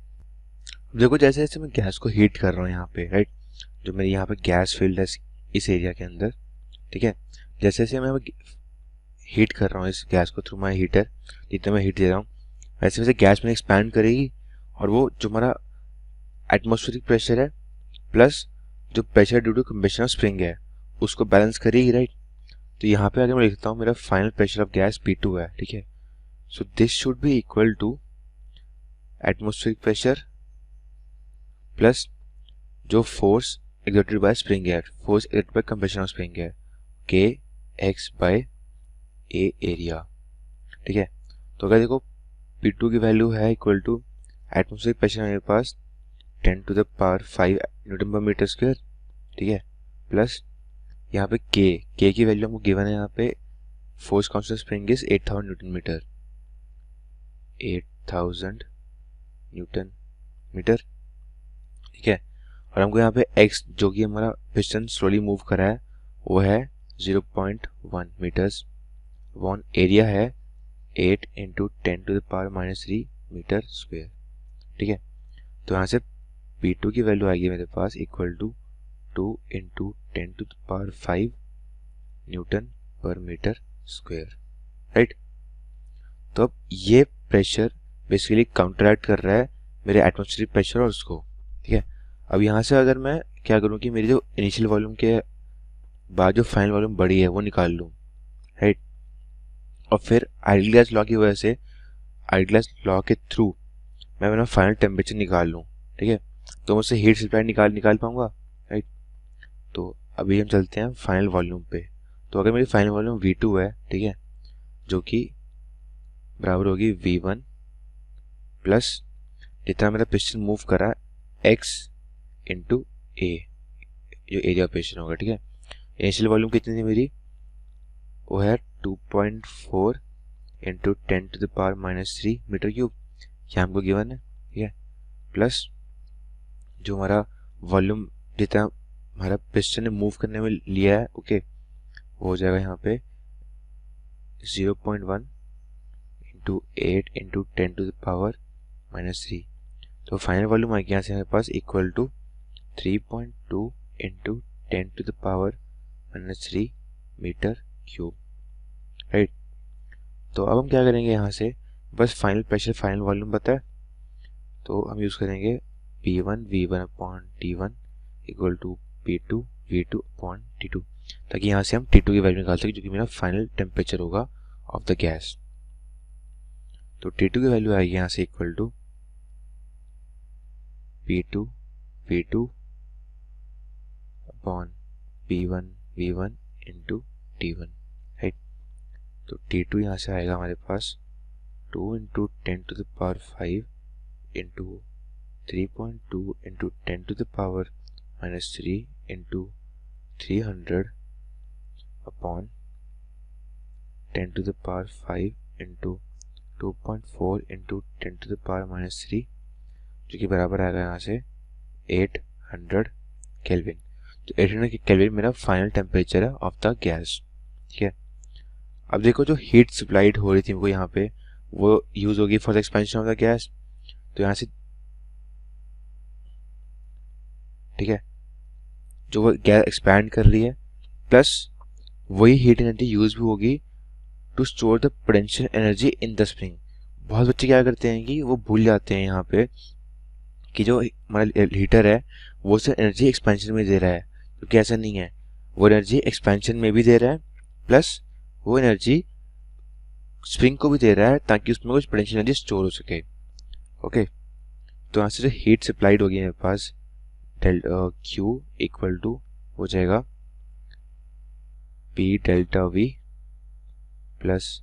देखो जैसे जैसे मैं गैस को हीट कर रहा हूँ यहाँ पे, राइट, जो मेरी यहाँ पे गैस फील्ड है इस एरिया के अंदर, ठीक है। जैसे जैसे मैं हीट कर रहा हूँ इस गैस को थ्रू माई हीटर, जितना मैं हीट दे रहा हूँ वैसे वैसे गैस में एक्सपैंड करेगी और वो जो हमारा एटमॉस्फेरिक प्रेशर है प्लस जो pressure due to compression of spring है उसको बैलेंस करेगी, राइट। तो यहाँ पे अगर मैं लिखता हूँ मेरा final pressure of gas P2 है, ठीक है। So this should be equal to atmospheric pressure plus जो फोर्स exerted by spring है, force exerted by compression of spring है, k x by a area, ठीक है। तो अगर देखो P2 की वैल्यू है इक्वल टू एटमॉस्फेरिक प्रेशर मेरे पास 10 to the power 5 newton per metre square, ठीक है, प्लस यहाँ पे k की वैल्यू हमको गिवन है, यहाँ पे force constant spring is 8000 newton metre, 8000 newton metre, ठीक है। और हमको यहाँ पे x जो कि हमारा पिस्टन स्लोली मूव कर रहा है वो है 0.1 मीटर्स, वन एरिया है 8 × 10 to the power -3 metre square, ठीक है। तो यहाँ से P2 की वैल्यू आएगी मेरे पास equal to 2 × 10 to the power 5 newton per metre square, right. तो अब ये प्रेशर बेसिकली काउंटरैक्ट कर रहा है मेरे एटमॉस्फेरिक प्रेशर और उसको, ठीक है। अब यहाँ से अगर मैं क्या करूँ कि मेरी जो इनिशियल वॉल्यूम के बाद जो फाइनल वॉल्यूम बड़ी है वो निकाल लूँ, राइट। और फिर आइडियल गैस लॉ की वजह से आइडियल गैस लॉ के थ्रू मैं अपना फाइनल टेम्परेचर निकाल लूँ, ठीक है। तो मुझसे हीट सप्लाई निकाल पाऊंगा, राइट। तो अभी हम चलते हैं फाइनल वॉल्यूम पे। तो अगर मेरी फाइनल वॉल्यूम V2 है, ठीक है, जो कि बराबर होगी V1 प्लस जितना मेरा पिस्टन मूव करा x × a जो एरिया ऑफ पिस्टन होगा, ठीक है। इनिशियल वॉल्यूम कितनी थी मेरी, वो है 2.4 × 10 to the power -3 metre cube, यहाँ हमको गिवन है, ठीक है, प्लस जो हमारा वॉल्यूम जितना हमारा पिस्टन ने मूव करने में लिया है, ओके, वो हो जाएगा यहाँ पे 0.1 × 8 × 10 to the power -3। तो फाइनल वॉल्यूम आएगी यहाँ से हमारे पास equal to 3.2 × 10 to the power -3 metre cube, right. तो अब हम क्या करेंगे, यहाँ से बस फाइनल प्रेशर फाइनल वॉल्यूम पता है तो हम यूज़ करेंगे P1 V1/T1 equal to P2 V2/T2, ताकि यहाँ से हम T2 की वैल्यू निकाल सकें जो कि मेरा फाइनल टेम्परेचर होगा ऑफ द गैस। तो T2 की वैल्यू आएगी यहाँ से equal to P2 V2/P1 V1 × T1, right. तो T2 यहाँ से आएगा हमारे पास 2 × 10 to the power 5 × 3.2 × 10 to the power -3 × 300/10 to the power 5 × 2.4 × 10 to the power -3, जो कि बराबर आएगा यहाँ से 800 केल्विन। तो 800 केल्विन मेरा फाइनल टेम्परेचर है ऑफ द गैस, ठीक है। अब देखो जो हीट सप्लाइड हो रही थी वो यहाँ पे वो यूज होगी for the expansion of the gas. तो यहाँ से ठीक है जो वो गैस एक्सपैंड कर रही है प्लस वही हीट एनर्जी यूज भी होगी to store the potential energy in the spring. बहुत बच्चे क्या करते हैं कि वो भूल जाते हैं यहाँ पे कि जो हमारा हीटर है वो सिर्फ एनर्जी एक्सपेंशन में दे रहा है, क्योंकि ऐसा नहीं है, वो एनर्जी एक्सपेंशन में भी दे रहा है प्लस वो एनर्जी स्प्रिंग को भी दे रहा है ताकि उसमें कुछ पोटेंशियल एनर्जी स्टोर हो सके, ओके। तो यहाँ से जो हीट सप्लाइड होगी मेरे पास Q इक्वल टू हो जाएगा P delta V plus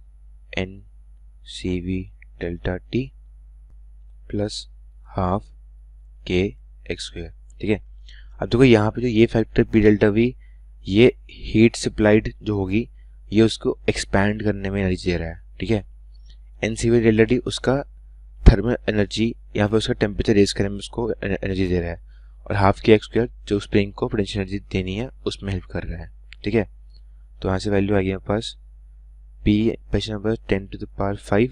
N CV delta T plus half K x², ठीक है। अब देखो यहाँ पे जो ये फैक्टर P डेल्टा V ये हीट सप्लाइड जो होगी ये उसको एक्सपैंड करने में एनर्जी दे रहा है, ठीक है। NCV डेल्टा T उसका थर्मल एनर्जी यहाँ पे उसका टेम्परेचर रेज करने में उसको एनर्जी दे रहा है, और हाफ K x² जो स्प्रिंग को पोटेंशियल एनर्जी देनी है उसमें हेल्प कर रहा है, ठीक है। तो यहाँ से वैल्यू आ गई मेरे पास P pressure number 10 to the power 5,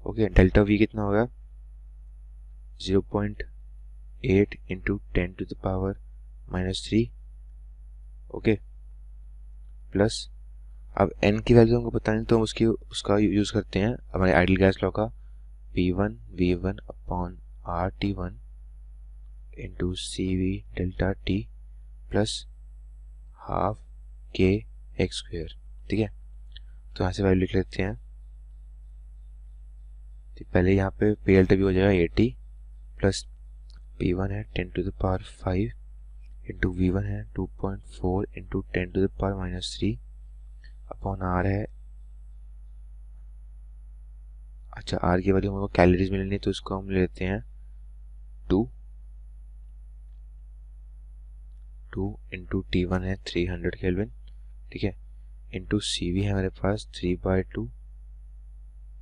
okay. Delta V कितना होगा 0.8 × 10 to the power -3, okay. Plus अब n की वैल्यू हमको पता नहीं तो हम उसका यूज़ करते हैं हमारे आइडल गैस लॉ का P1 V1 upon RT1 into CV delta T plus half के एक्स स्क्वेयर। ठीक है, तो यहाँ से वैल्यू लिख लेते हैं। तो पहले यहाँ पे पी डेल्टा भी हो जाएगा 80 प्लस P1 है 10 to the power 5 into V1 है 2.4 into 10 to the power -3 upon R है। अच्छा, R की वैल्यू हमको कैलोरीज मिलनी है तो इसको हम लेते हैं 2 इंटू T1 है 300 केल्विन। ठीक है, इंटू CV है हमारे पास 3/2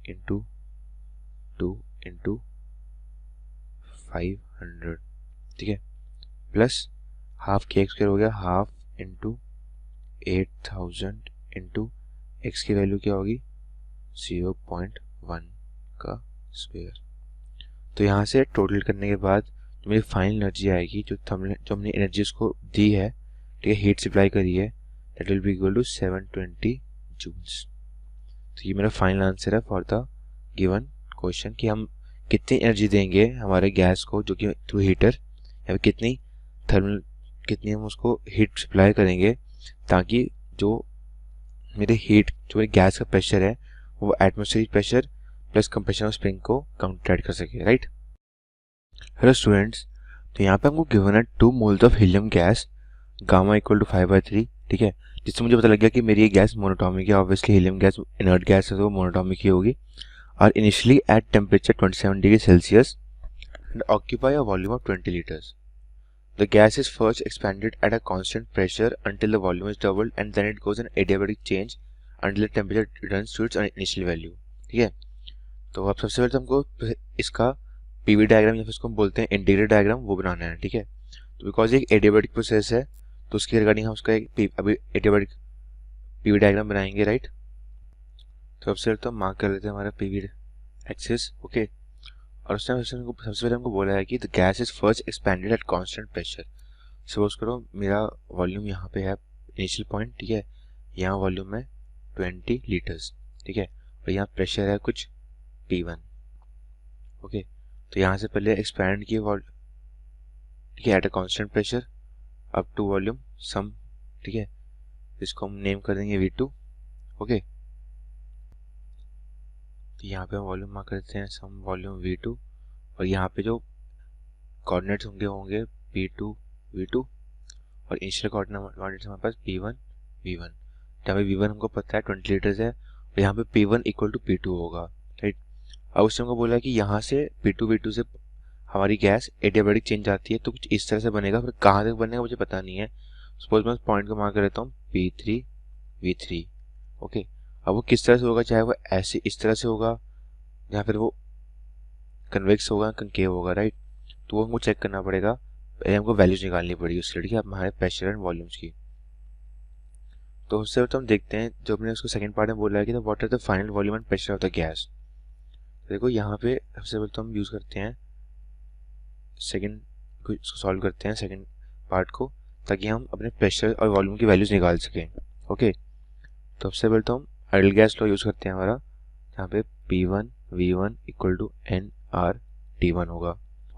इंटू 2 इंटू 500। ठीक है, प्लस हाफ के एक्स स्क्वायर हो गया हाफ इंटू 8000 इंटू एक्स की वैल्यू क्या होगी 0.1 का स्क्वायर। तो यहाँ से टोटल करने के बाद जो मेरी फाइनल एनर्जी आएगी जो हमने एनर्जी उसको दी है, ठीक है, हीट सप्लाई करी है, that will be equal to 720 joules. तो ये मेरा फाइनल आंसर है फॉर द गिवन क्वेश्चन कि हम कितनी एनर्जी देंगे हमारे गैस को जो कि थ्रू हीटर या कितनी हम उसको हीट सप्लाई करेंगे ताकि जो मेरे गैस का प्रेशर है वो atmospheric pressure plus compression of spring को काउंटरैक्ट कर सके। राइट। हेलो स्टूडेंट्स, तो यहाँ पे हमको गिवन है 2 moles of helium gas gamma equal to 5/3। ठीक है, जिससे मुझे पता लग गया कि मेरी ये गैस मोनोटॉमिक है। Obviously helium gas inert gas है तो मोनोटॉमिक ही होगी और initially at temperature 27 degree Celsius and occupy a volume of 20 liters. The gas is first expanded at a constant pressure until the volume is doubled and then it goes an adiabatic change until the temperature returns to its initial value. ठीक है, तो अब सबसे पहले तो हमको इसका PV diagram या फिर इसको हम बोलते हैं इंटीग्रल डायग्राम वो बनाना है। ठीक है, तो बिकॉज एक एडियाबैटिक प्रोसेस है तो उसके रिगार्डिंग हम उसका एक अभी एडियाबैटिक पीवी डायग्राम बनाएंगे। राइट, तो सबसे पहले तो हम मार्क कर लेते हैं हमारा पीवी एक्सिस। ओके, और उसने सबसे पहले हमको बोला है कि the gas is first expanded eight constant pressure. Suppose करो मेरा वॉल्यूम यहाँ पे है इनिशियल पॉइंट, ठीक है, यहाँ वॉल्यूम है 20 लीटर्स। ठीक है, और यहाँ प्रेशर है कुछ P1। ओके, तो यहाँ से पहले एक्सपैंड किए ठीक है at a constant pressure up to volume some. ठीक है, इसको हम नेम कर देंगे V2। ओके, तो यहाँ पे हम वॉल्यूम मार्क करते हैं सम वॉल्यूम V2 और यहाँ पे जो कोऑर्डिनेट्स होंगे P2 V2 और इनिशियल कोऑर्डिनेट्स हमारे पास P1 V1। जहाँ पे V1 हमको पता है 20 लीटर्स है और यहाँ पे P1 इक्वल टू P2 होगा। राइट, अब उसने हमको बोला कि यहाँ से P2 V2 से हमारी गैस एडियाबैटिक चेंज आती है तो कुछ इस तरह से बनेगा, फिर कहाँ तक बनेगा मुझे पता नहीं है। सपोज मैं पॉइंट को मार्क कर लेता हूँ P3 V3। ओके, अब वो किस तरह से होगा, चाहे वो ऐसे इस तरह से होगा या फिर वो कन्वेक्स होगा कंकेव होगा। राइट, तो वो हमको चेक करना पड़ेगा, पहले हमको वैल्यूज निकालनी पड़ेगी उसके लिए हमारे प्रेशर एंड वॉल्यूम्स की। तो उससे तो हम देखते हैं जो हमने उसको सेकंड पार्ट में बोला है कि what are the final volume and pressure of the gas. देखो यहाँ पे सबसे पहले तो हम यूज़ करते हैं सेकंड को, इसको सॉल्व करते हैं सेकंड पार्ट को ताकि हम अपने प्रेशर और वॉल्यूम की वैल्यूज निकाल सकें। ओके, तो सबसे पहले तो हम आइडल गैस लॉ यूज़ करते हैं हमारा, जहाँ पे P1 V1 equal to nRT1 होगा।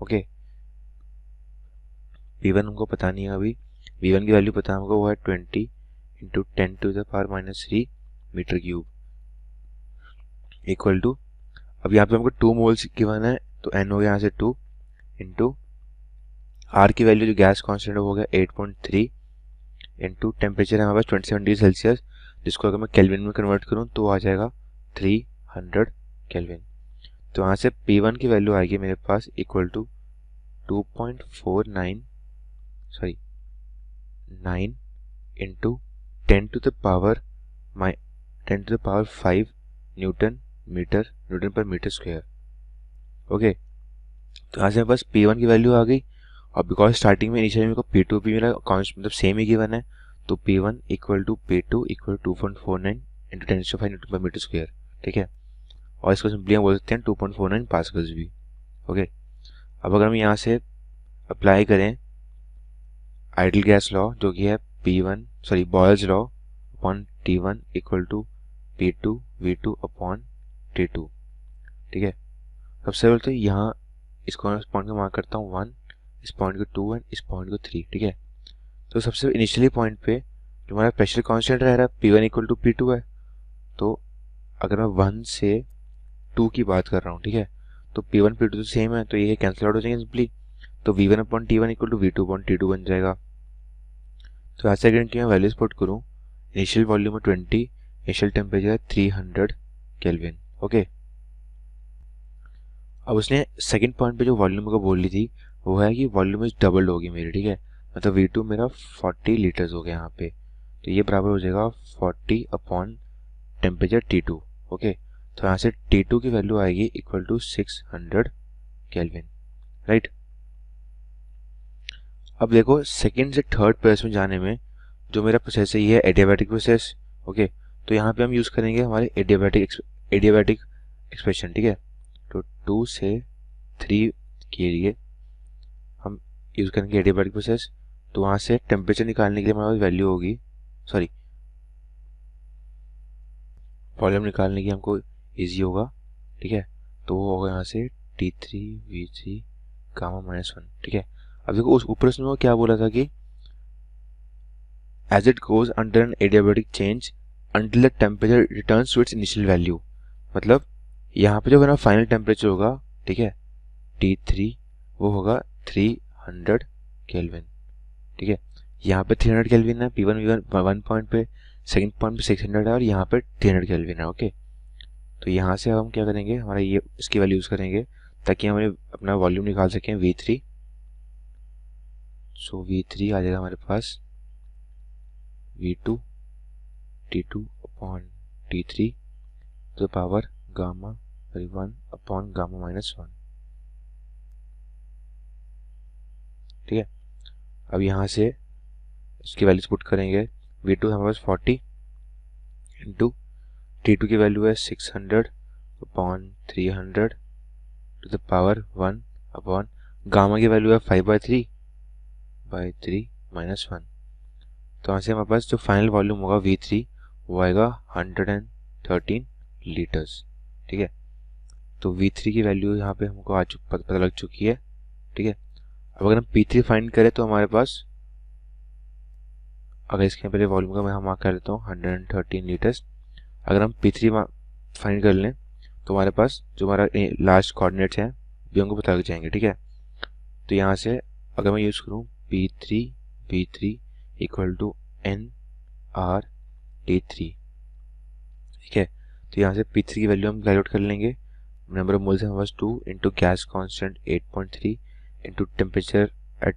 ओके, P1 हमको पता नहीं है अभी, V1 की वैल्यू पता है हमको, वो है 20 into 10 to the power -3 metre cube equal to, अब यहाँ पे हमको 2 मोल्स गिवन है तो n हो गया यहाँ से 2 इंटू R की वैल्यू जो गैस कॉन्स्टेंट हो गया 8.3 इंटू टेम्परेचर है हमारे पास 27 डिग्री सेल्सियस, जिसको अगर मैं केल्विन में कन्वर्ट करूँ तो आ जाएगा 300 केल्विन। तो यहाँ से P1 की वैल्यू आएगी मेरे पास equal to 9 into 10 to the power 5 newton per metre square. Okay, तो यहाँ से मेरे पास P1 की वैल्यू आ गई और बिकॉज स्टार्टिंग में इनिशियली मेरे को P2 भी मेरा मतलब सेम ही गिवन है तो P1 equal to P2 equal 2.49 into 10⁵ newton per metre square. ठीक है, और इसको सिंपली हम बोल सकते हैं 2.49 पास्कल्स भी। ओके, अब अगर हम यहाँ से अप्लाई करें आइडल गैस लॉ जो कि है Boyle's law upon T1 equal to P2 V2 upon T2। ठीक है, सबसे पहले तो यहाँ इसको इस पॉइंट को मार्क करता हूँ 1, इस पॉइंट को 2 एंड इस पॉइंट को 3। ठीक है, तो सबसे इनिशियली पॉइंट पे जो हमारा प्रेशर कांस्टेंट रह रहा है P1 इक्वल टू P2 है, तो अगर मैं 1 से 2 की बात कर रहा हूँ, ठीक है, तो P1 P2 तो सेम है, तो ये कैंसिल आउट हो जाएंगे सिंपली, तो V1 upon T1 equal to V2 upon T2 बन जाएगा। तो ऐसे अगर इनकी मैं वैल्यूज पुट करूँ, इनिशियल वॉल्यूम है 20, इनिशियल टेम्परेचर है 300 केल्विन। ओके, अब उसने सेकंड पॉइंट पे जो वॉल्यूम को बोल ली थी वो है कि वॉल्यूम इज डबल्ड होगी मेरी। ठीक है, मतलब V2 मेरा 40 लीटर्स हो गया यहाँ पे, तो ये बराबर हो जाएगा 40 अपॉन टेम्परेचर T2। ओके, तो यहाँ से T2 की वैल्यू आएगी इक्वल टू 600 केल्विन, राइट। अब देखो सेकंड से थर्ड प्रोसेस में जाने में जो मेरा प्रोसेस है ये है एडियाबैटिक प्रोसेस। ओके, तो यहाँ पे हम यूज़ करेंगे हमारे एडियाबैटिक एक्सप्रेशन। ठीक है, तो 2 से 3 के लिए हम यूज़ करेंगे एडियाबैटिक प्रोसेस। तो वहाँ से टेम्परेचर निकालने के लिए हमारे पास वैल्यू होगी, सॉरी वॉल्यूम निकालने की हमको इजी होगा। ठीक है, तो वो होगा यहाँ से T3 V3 गामा माइनस 1। ठीक है, अब देखो उस ऊपर उसने वो क्या बोला था कि as it goes under an adiabatic change until the temperature returns to its initial value, मतलब यहाँ पे जो मेरा फाइनल टेम्परेचर होगा, ठीक है, T3 वो होगा 300 केल्विन। ठीक है, यहाँ पे 300 केल्विन है, P1 वन पॉइंट पे, सेकंड पॉइंट पे 600 है और यहाँ पे 300 केल्विन है। ओके, तो यहाँ से हम क्या करेंगे, हमारा ये इसकी वैल्यू यूज़ करेंगे ताकि हमें अपना वॉल्यूम निकाल सकें V3। सो V3 आ जाएगा हमारे पास V2 T2 upon T3 to the power gamma 1 upon gamma minus 1। ठीक है, अब यहाँ से इसकी वैल्यूज पुट करेंगे। V2 हमारे पास 40 इंटू T2 की वैल्यू है 600 upon 300 to the power 1 upon gamma की वैल्यू है 5/3 माइनस 1। तो यहाँ से हमारे पास जो फाइनल वॉल्यूम होगा V3 वो आएगा 113 लीटर्स। ठीक है, तो V3 की वैल्यू यहाँ पे हमको पता लग चुकी है। ठीक है, अब अगर हम P3 फाइंड करें तो हमारे पास, अगर इसके पहले वॉल्यूम का मैं हम मार्क कर देता हूँ 113 लीटर्स, अगर हम P3 फाइंड कर लें तो हमारे पास जो हमारा लास्ट कोऑर्डिनेट्स हैं भी हमको पता लग जाएंगे। ठीक है, तो यहाँ से अगर मैं यूज़ करूँ P3 V3 equal to NR T3। ठीक है, तो यहाँ से P3 की वैल्यू हम कैलकुलेट कर लेंगे। नंबर ऑफ मोल्स है हमारे पास 2 into gas constant 8.3 into temperature at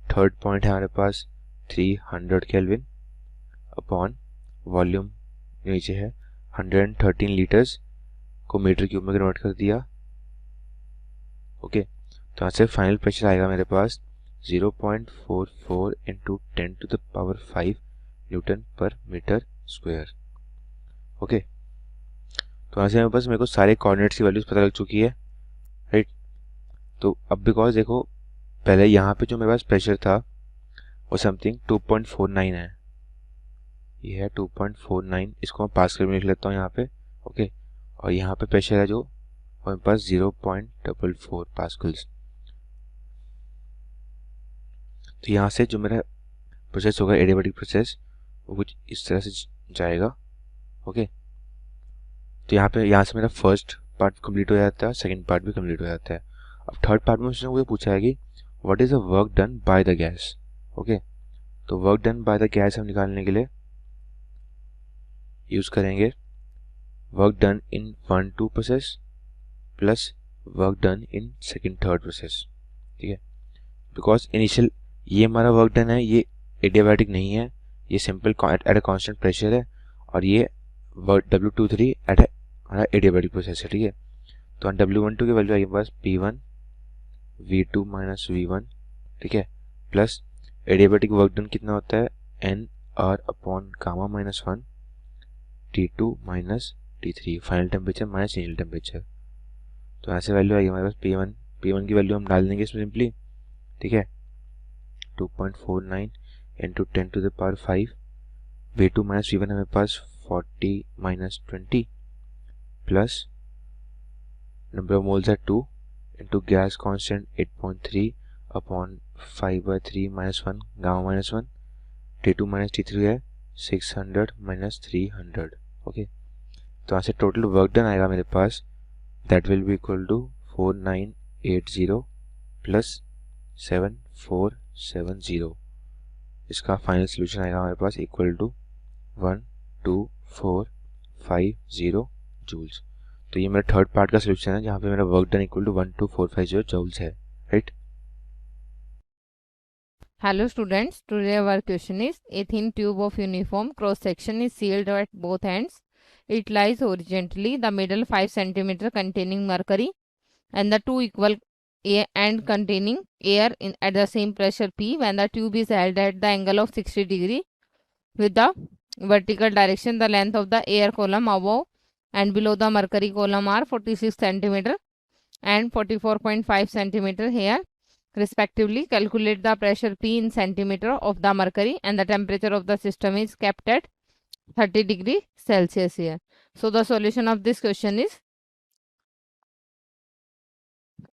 third point है हमारे पास 300 केल्विन अपॉन वॉल्यूम नीचे है 113 लीटर्स को मीटर क्यूब में कन्वर्ट कर दिया। ओके, तो यहाँ से फाइनल प्रेशर आएगा मेरे पास 0.44 into 10 to the power 5 newton per metre square. Okay, तो यहाँ से मेरे पास मेरे को सारे कोऑर्डिनेट्स की वैल्यूज पता लग चुकी है, राइट। तो अब बिकॉज देखो पहले यहाँ पे जो मेरे पास प्रेशर था वो समथिंग 2.49 है, ये है 2.49, इसको मैं पास्कल में लिख लेता हूँ यहाँ पे। ओके, और यहाँ पे प्रेशर है जो मेरे पास 0.44 पास्कल्स। तो यहाँ से जो मेरा प्रोसेस होगा एडियाबैटिक प्रोसेस वो कुछ इस तरह से जाएगा। ओके, तो यहाँ से मेरा फर्स्ट पार्ट कंप्लीट हो जाता है, सेकंड पार्ट भी कंप्लीट हो जाता है। अब थर्ड पार्ट में उसने मुझे पूछा है कि what is the work done by the gas. Okay, तो work done by the gas हम निकालने के लिए यूज करेंगे work done in 1-2 process plus work done in second third process. ठीक है, बिकॉज इनिशियल ये हमारा वर्क डन है, ये एडियाबैटिक नहीं है, ये simple eight a constant pressure है, और ये W23 एट हमारा एडियाबैटिक प्रोसेस है। ठीक है, तो W12 की वैल्यू आई पास P1 V2 माइनस V1। ठीक है, प्लस एडियाबैटिक वर्क डन कितना होता है NR upon gamma minus 1 T2 minus T3 final temperature minus initial temperature. तो यहाँ से वैल्यू आएगी हमारे पास P1 की वैल्यू हम डाल देंगे इसमें सिंपली। ठीक है, 2.49 into 10 to the power 5 V2 minus V1 हमें पास 40 minus 20 plus number of moles है 2 into gas constant 8.3 upon 5/3 minus 1 gamma minus 1 T2 minus T3 है 600 माइनस 300. ओके, तो यहाँ से टोटल वर्क डन आएगा मेरे पास, that will be equal to 4980 plus 7470. इसका फाइनल सोल्यूशन आएगा हमारे पास इक्वल टू 12450 जूल्स. तो ये मेरा थर्ड पार्ट का सोल्यूशन है जहाँ पे मेरा work done equal to 12450 joules है, right. Hello students, today our question is a thin tube of uniform cross section is sealed at both ends. It lies horizontally, the middle 5 cm containing mercury and the two equal and containing air at the same pressure P when the tube is held at the angle of 60 degree with the vertical direction. The length of the air column above and below the mercury column are 46 cm and 44.5 cm here respectively. Calculate the pressure P in centimeter of the mercury and the temperature of the system is kept at 30 degree Celsius here. So the solution of this question is,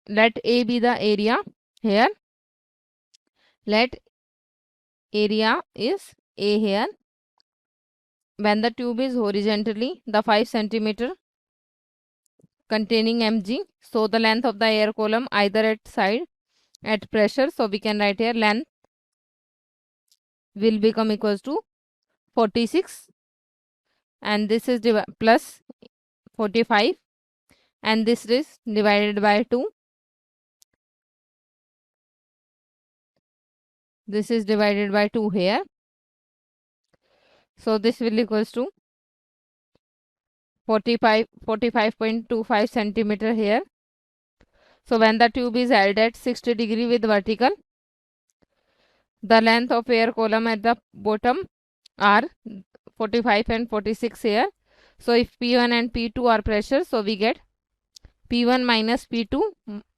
let A be the area here, let area is A here. When the tube is horizontally, the 5 cm containing mg, so the length of the air column either at side at pressure, so we can write here length will become equals to 46 and this is plus 45 and this is divided by 2. This is divided by 2 here. So this will equals to 45.25 centimeter here. So when the tube is held at 60 degree with vertical, the length of air column at the bottom are 45 and 46 here. So if P1 and P2 are pressure, so we get P1 minus P2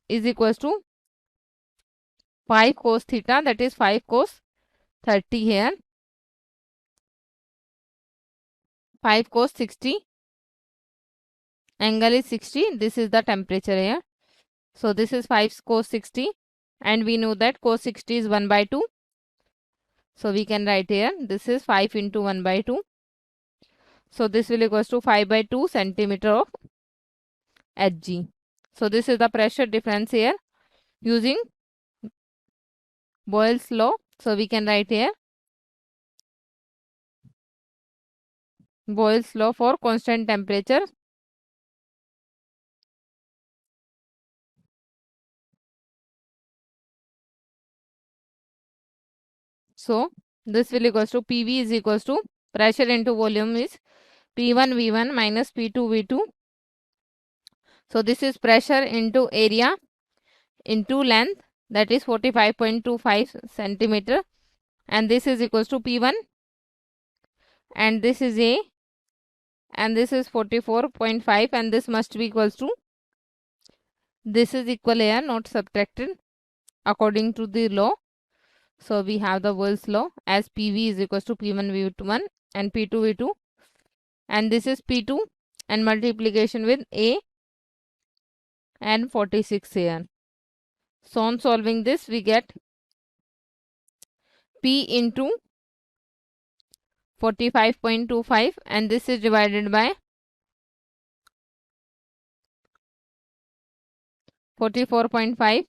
is equals to 5 cos theta, that is 5 cos 30 here, 5 cos 60, angle is 60, this is the temperature here. So this is 5 cos 60 and we know that cos 60 is 1 by 2. So we can write here, this is 5 into 1 by 2. So this will equals to 5 by 2 centimeter of Hg. So this is the pressure difference here using Boyle's law. So we can write here Boyle's law for constant temperature. So this will equals to PV is equals to pressure into volume is P1 V1 minus P2 V2. So this is pressure into area into length, that is 45.25 centimeter, and this is equals to P1 and this is A and this is 44.5 and this must be equals to, this is equal here, not subtracted according to the law. So we have the Boyle's law as PV is equals to P1 V1 and P2 V2 and this is P2 and multiplication with A and 46 here. So on solving this we get P into 45.25 and this is divided by 44.5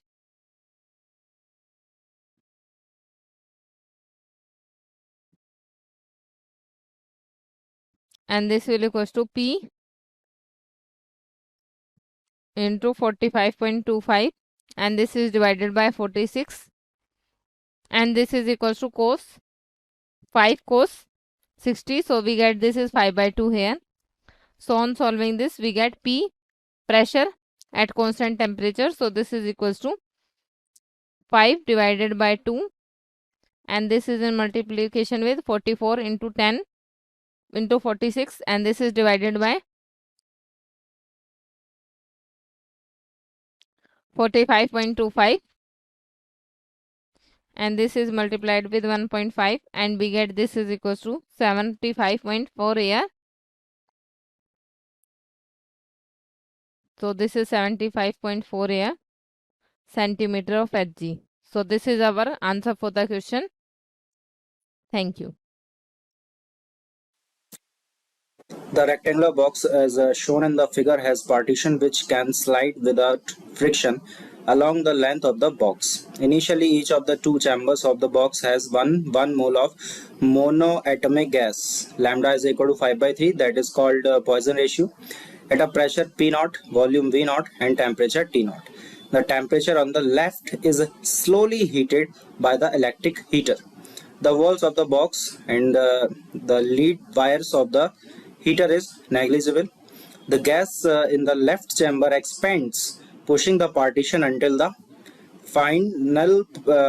and this will equals to P into 45.25 and this is divided by 46 and this is equals to cos 5 cos 60. So we get this is 5 by 2 here. So on solving this we get P pressure at constant temperature. So this is equals to 5 divided by 2 and this is in multiplication with 44 into 10 into 46 and this is divided by 45.25 and this is multiplied with 1.5 and we get this is equals to 75.4 AR. So this is 75.4 AR centimeter of Hg. So this is our answer for the question. Thank you. The rectangular box as shown in the figure has partition which can slide without friction along the length of the box. Initially, each of the two chambers of the box has 1 mole of monoatomic gas. Lambda is equal to 5/3, that is called Poisson ratio, at a pressure P0, volume V0 and temperature T0. The temperature on the left is slowly heated by the electric heater. The walls of the box and the lead wires of the heater is negligible. The gas in the left chamber expands, pushing the partition until the final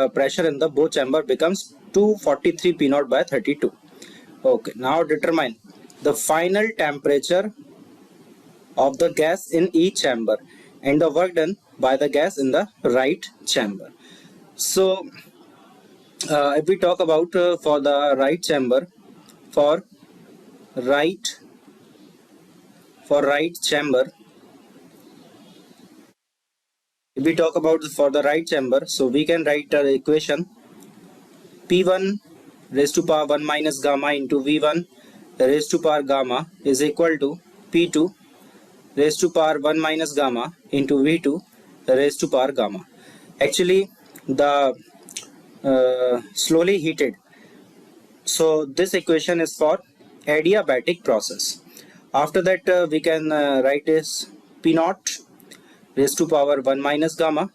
pressure in the both chamber becomes 243 P0 by 32. Okay, now determine the final temperature of the gas in each chamber and the work done by the gas in the right chamber. So if we talk about for the right chamber, for right chamber, if we talk about for the right chamber, so we can write the equation P1 raised to power 1 minus gamma into V1 raised to power gamma is equal to P2 raised to power 1 minus gamma into V2 raised to power gamma. Actually, the slowly heated. So this equation is for adiabatic process. After that, we can write as P0 raised to power 1 minus gamma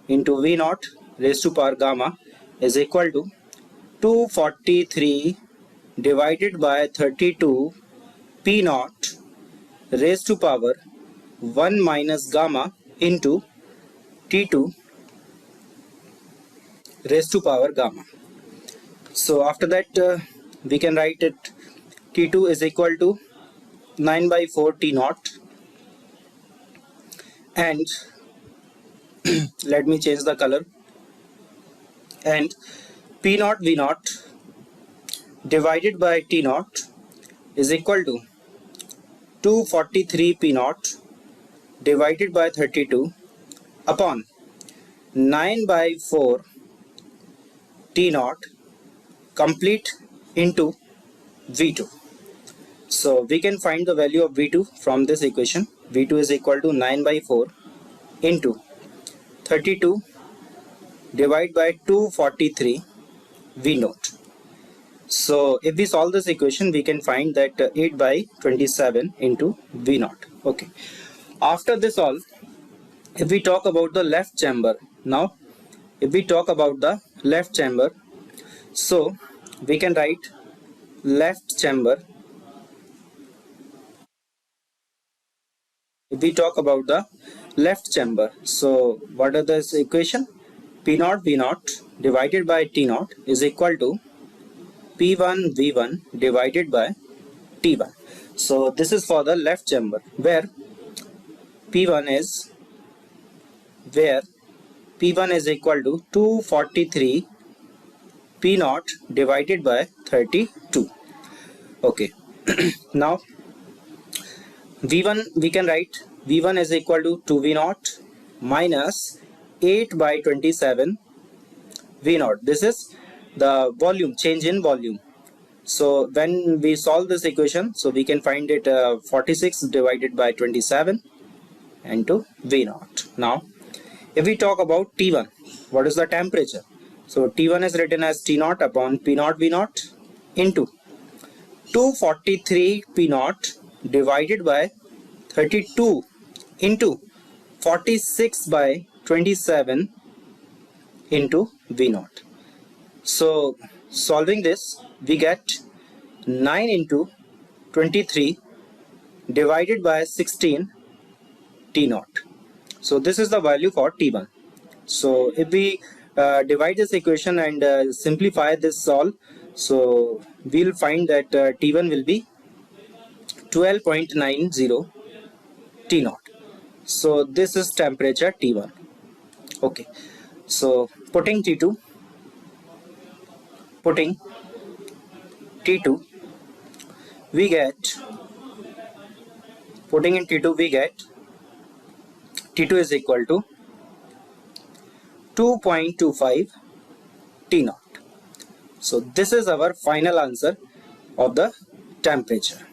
into V0 raised to power gamma is equal to 243 divided by 32 P0 raised to power 1 minus gamma into T2 raised to power gamma. So after that, we can write it T2 is equal to 9/4 T0, and let me change the color, and P0 V0 divided by T0 is equal to 243 P0 divided by 32 upon 9/4 T0 complete into V2. So we can find the value of V2 from this equation. V2 is equal to 9/4 into 32 divided by 243 V0. So if we solve this equation, we can find that 8/27 into V0. Okay. After this all, if we talk about the left chamber, now if we talk about the left chamber, so we can write left chamber. If we talk about the left chamber, so what are this equation? P0 V0 divided by T0 is equal to P1 V1 divided by T1. So this is for the left chamber, where P1 is equal to 243 P0 divided by 32. Okay. Now V1, we can write V1 is equal to 2V0 minus 8/27 V0. This is the volume, change in volume. So when we solve this equation, so we can find it 46 divided by 27 into V0. Now if we talk about T1, what is the temperature? So T1 is written as T0 upon P0 V0 into 243 P0 divided by 32 into 46/27 into V0. So solving this, we get 9 into 23 divided by 16 T0. So this is the value for T1. So if we divide this equation and simplify this all, so we'll find that T1 will be 12.90 T0. So this is temperature T1. Okay, so putting T2, putting T2, we get T2 is equal to 2.25 T naught. So this is our final answer of the temperature.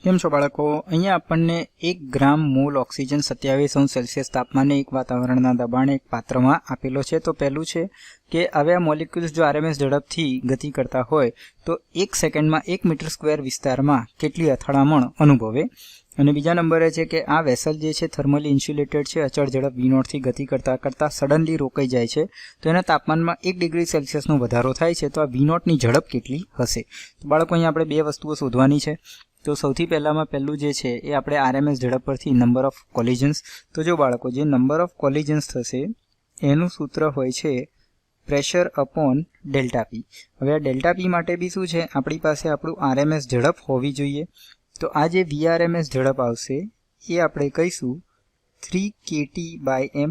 કેમ છો બાળકો? અહીંયા આપણને 1 ગ્રામ mall oxygen 27°C તાપમાને એક વાતાવરણના દબાણે એક પાત્રમાં આપેલો છે. તો પહેલું છે કે હવે આ મોલિક્યુલ્સ જો RMS ઝડપથી ગતિ કરતા હોય તો 1 સેકન્ડમાં 1 મીટર સ્ક્વેર વિસ્તારમાં કેટલી અથડામણ અનુભવે. અને બીજા નંબરે છે કે આ વેસલ જે છે થર્મલી ઇન્સ્યુલેટેડ છે, અચળ ઝડપ V0 થી ગતિ કરતા સડનલી રોકાઈ જાય છે તો એના તાપમાનમાં 1°C નો વધારો થાય છે. તો આ V0 ની ઝડપ કેટલી હશે? તો બાળકો અહીંયા આપણે બે વસ્તુઓ શોધવાની છે. તો સૌથી પહેલું જે છે એ આપણે RMS ઝડપ પરથી નંબર ઓફ કોલિઝન્સ. તો જો બાળકો જે નંબર ઓફ કોલિઝન્સ થશે એનું સૂત્ર હોય છે પ્રેશર અપોન ડેલ્ટા P. હવે આ ડેલ્ટા P માટે બી શું છે, આપણી પાસે આપણું RMS ઝડપ હોવી જોઈએ. તો આ જે VRMS ઝડપ આવશે એ આપણે કહીશું 3kT/m.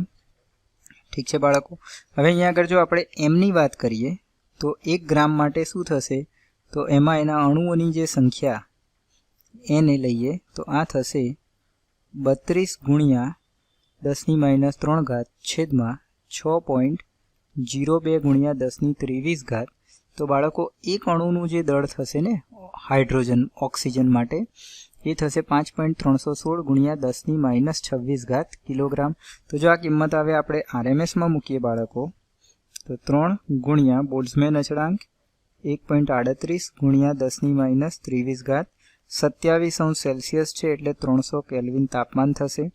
ઠીક છે બાળકો? હવે અહીંયા આગળ જો આપણે m ની વાત કરીએ તો 1 ગ્રામ માટે શું થશે, તો એમાં એના અણુઓની જે સંખ્યા એને લઈએ તો આ થશે 32 ગુણ્યા 10⁻³ છેદમાં 6.02 ગુણ્યા 10⁻23. તો બાળકો એક અણુનું જે દળ થશે ને હાઇડ્રોજન ઓક્સિજન માટે એ થશે 5.316 ગુણ્યા 10⁻26 કિલોગ્રામ. તો જો આ કિંમત આવે આપણે RMS માં મૂકીએ બાળકો તો 3 ગુણ્યા બોલ્ટ્ઝમેન અચળાંક 1.38 ગુણ્યા 10⁻23 27°C છે એટલે 300 કેલ્વિન તાપમાન થશે.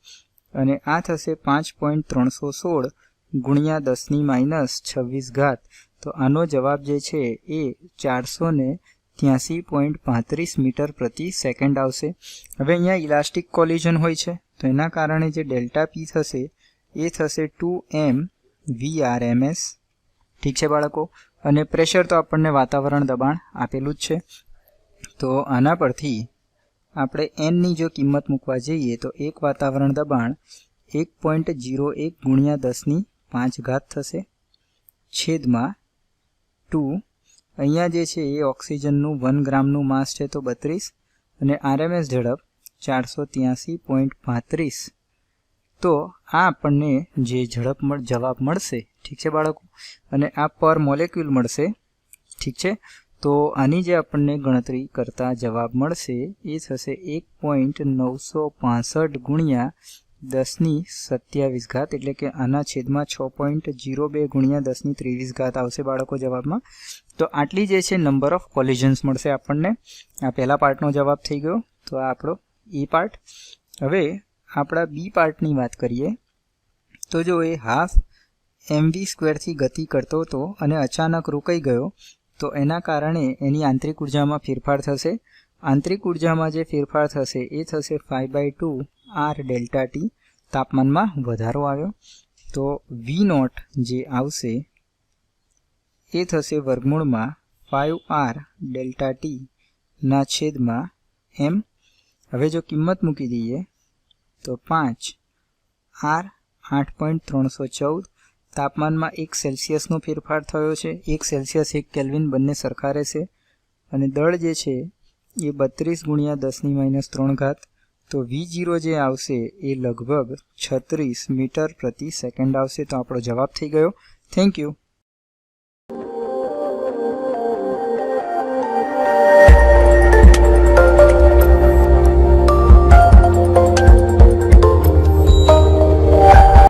અને આ થશે 5.316 ગુણ્યા 10⁻26. તો આનો જવાબ જે છે એ 483.35 મીટર પ્રતિ સેકન્ડ આવશે. હવે અહીંયા ઇલાસ્ટિક કોલિઝન હોય છે તો એના કારણે જે ડેલ્ટા P થશે એ થશે 2m VRMS. ઠીક છે બાળકો? અને પ્રેશર તો આપણને વાતાવરણ દબાણ આપેલું જ છે. તો આના પરથી આપણે n ની જો કિંમત મૂકવા જઈએ તો એક વાતાવરણ દબાણ 1.01 ગુણ્યા 10⁵ થશે છેદમાં 2. અહીંયા જે છે એ ઓક્સિજનનું 1 ગ્રામનું માસ છે તો 32 અને RMS ઝડપ 483.35. તો આ આપણને જે જવાબ મળશે. ઠીક છે બાળકો? અને આ પર મોલેક્યુલ મળશે. ઠીક છે? તો આની જે આપણને ગણતરી કરતા જવાબ મળશે એ થશે 1.965 ગુણ્યા 10⁻27 એટલે કે આના છેદમાં 6.02 ગુણ્યા 10⁻23 આવશે બાળકો જવાબમાં. તો આટલી જે છે નંબર ઓફ કોલિઝન્સ મળશે આપણને. આ પહેલા પાર્ટનો જવાબ થઈ ગયો. તો આ આપણો એ પાર્ટ. હવે આપણા બી પાર્ટની વાત કરીએ તો જો એ હાફ mv² થી ગતિ કરતો હતો અને અચાનક રોકાઈ ગયો તો એના કારણે એની આંતરિક ઉર્જામાં ફેરફાર થશે. આંતરિક ઉર્જામાં જે ફેરફાર થશે એ થશે 5/2 R ડેલ્ટા T. તાપમાનમાં વધારો આવ્યો તો V0 જે આવશે એ થશે વર્ગમૂળમાં 5R ડેલ્ટા T ના છેદમાં m. હવે જો કિંમત મૂકી દઈએ તો 5R 8.314. તાપમાનમાં 1°C નો ફેરફાર થયો છે. 1°C 1 કેલ્વિન બંને સરખા રહેશે. અને દળ જે છે એ 32 ગુણ્યા 10⁻³ તો V0 જે આવશે એ લગભગ 36 મીટર પ્રતિ સેકન્ડ આવશે. તો આપણો જવાબ થઈ ગયો. Thank you.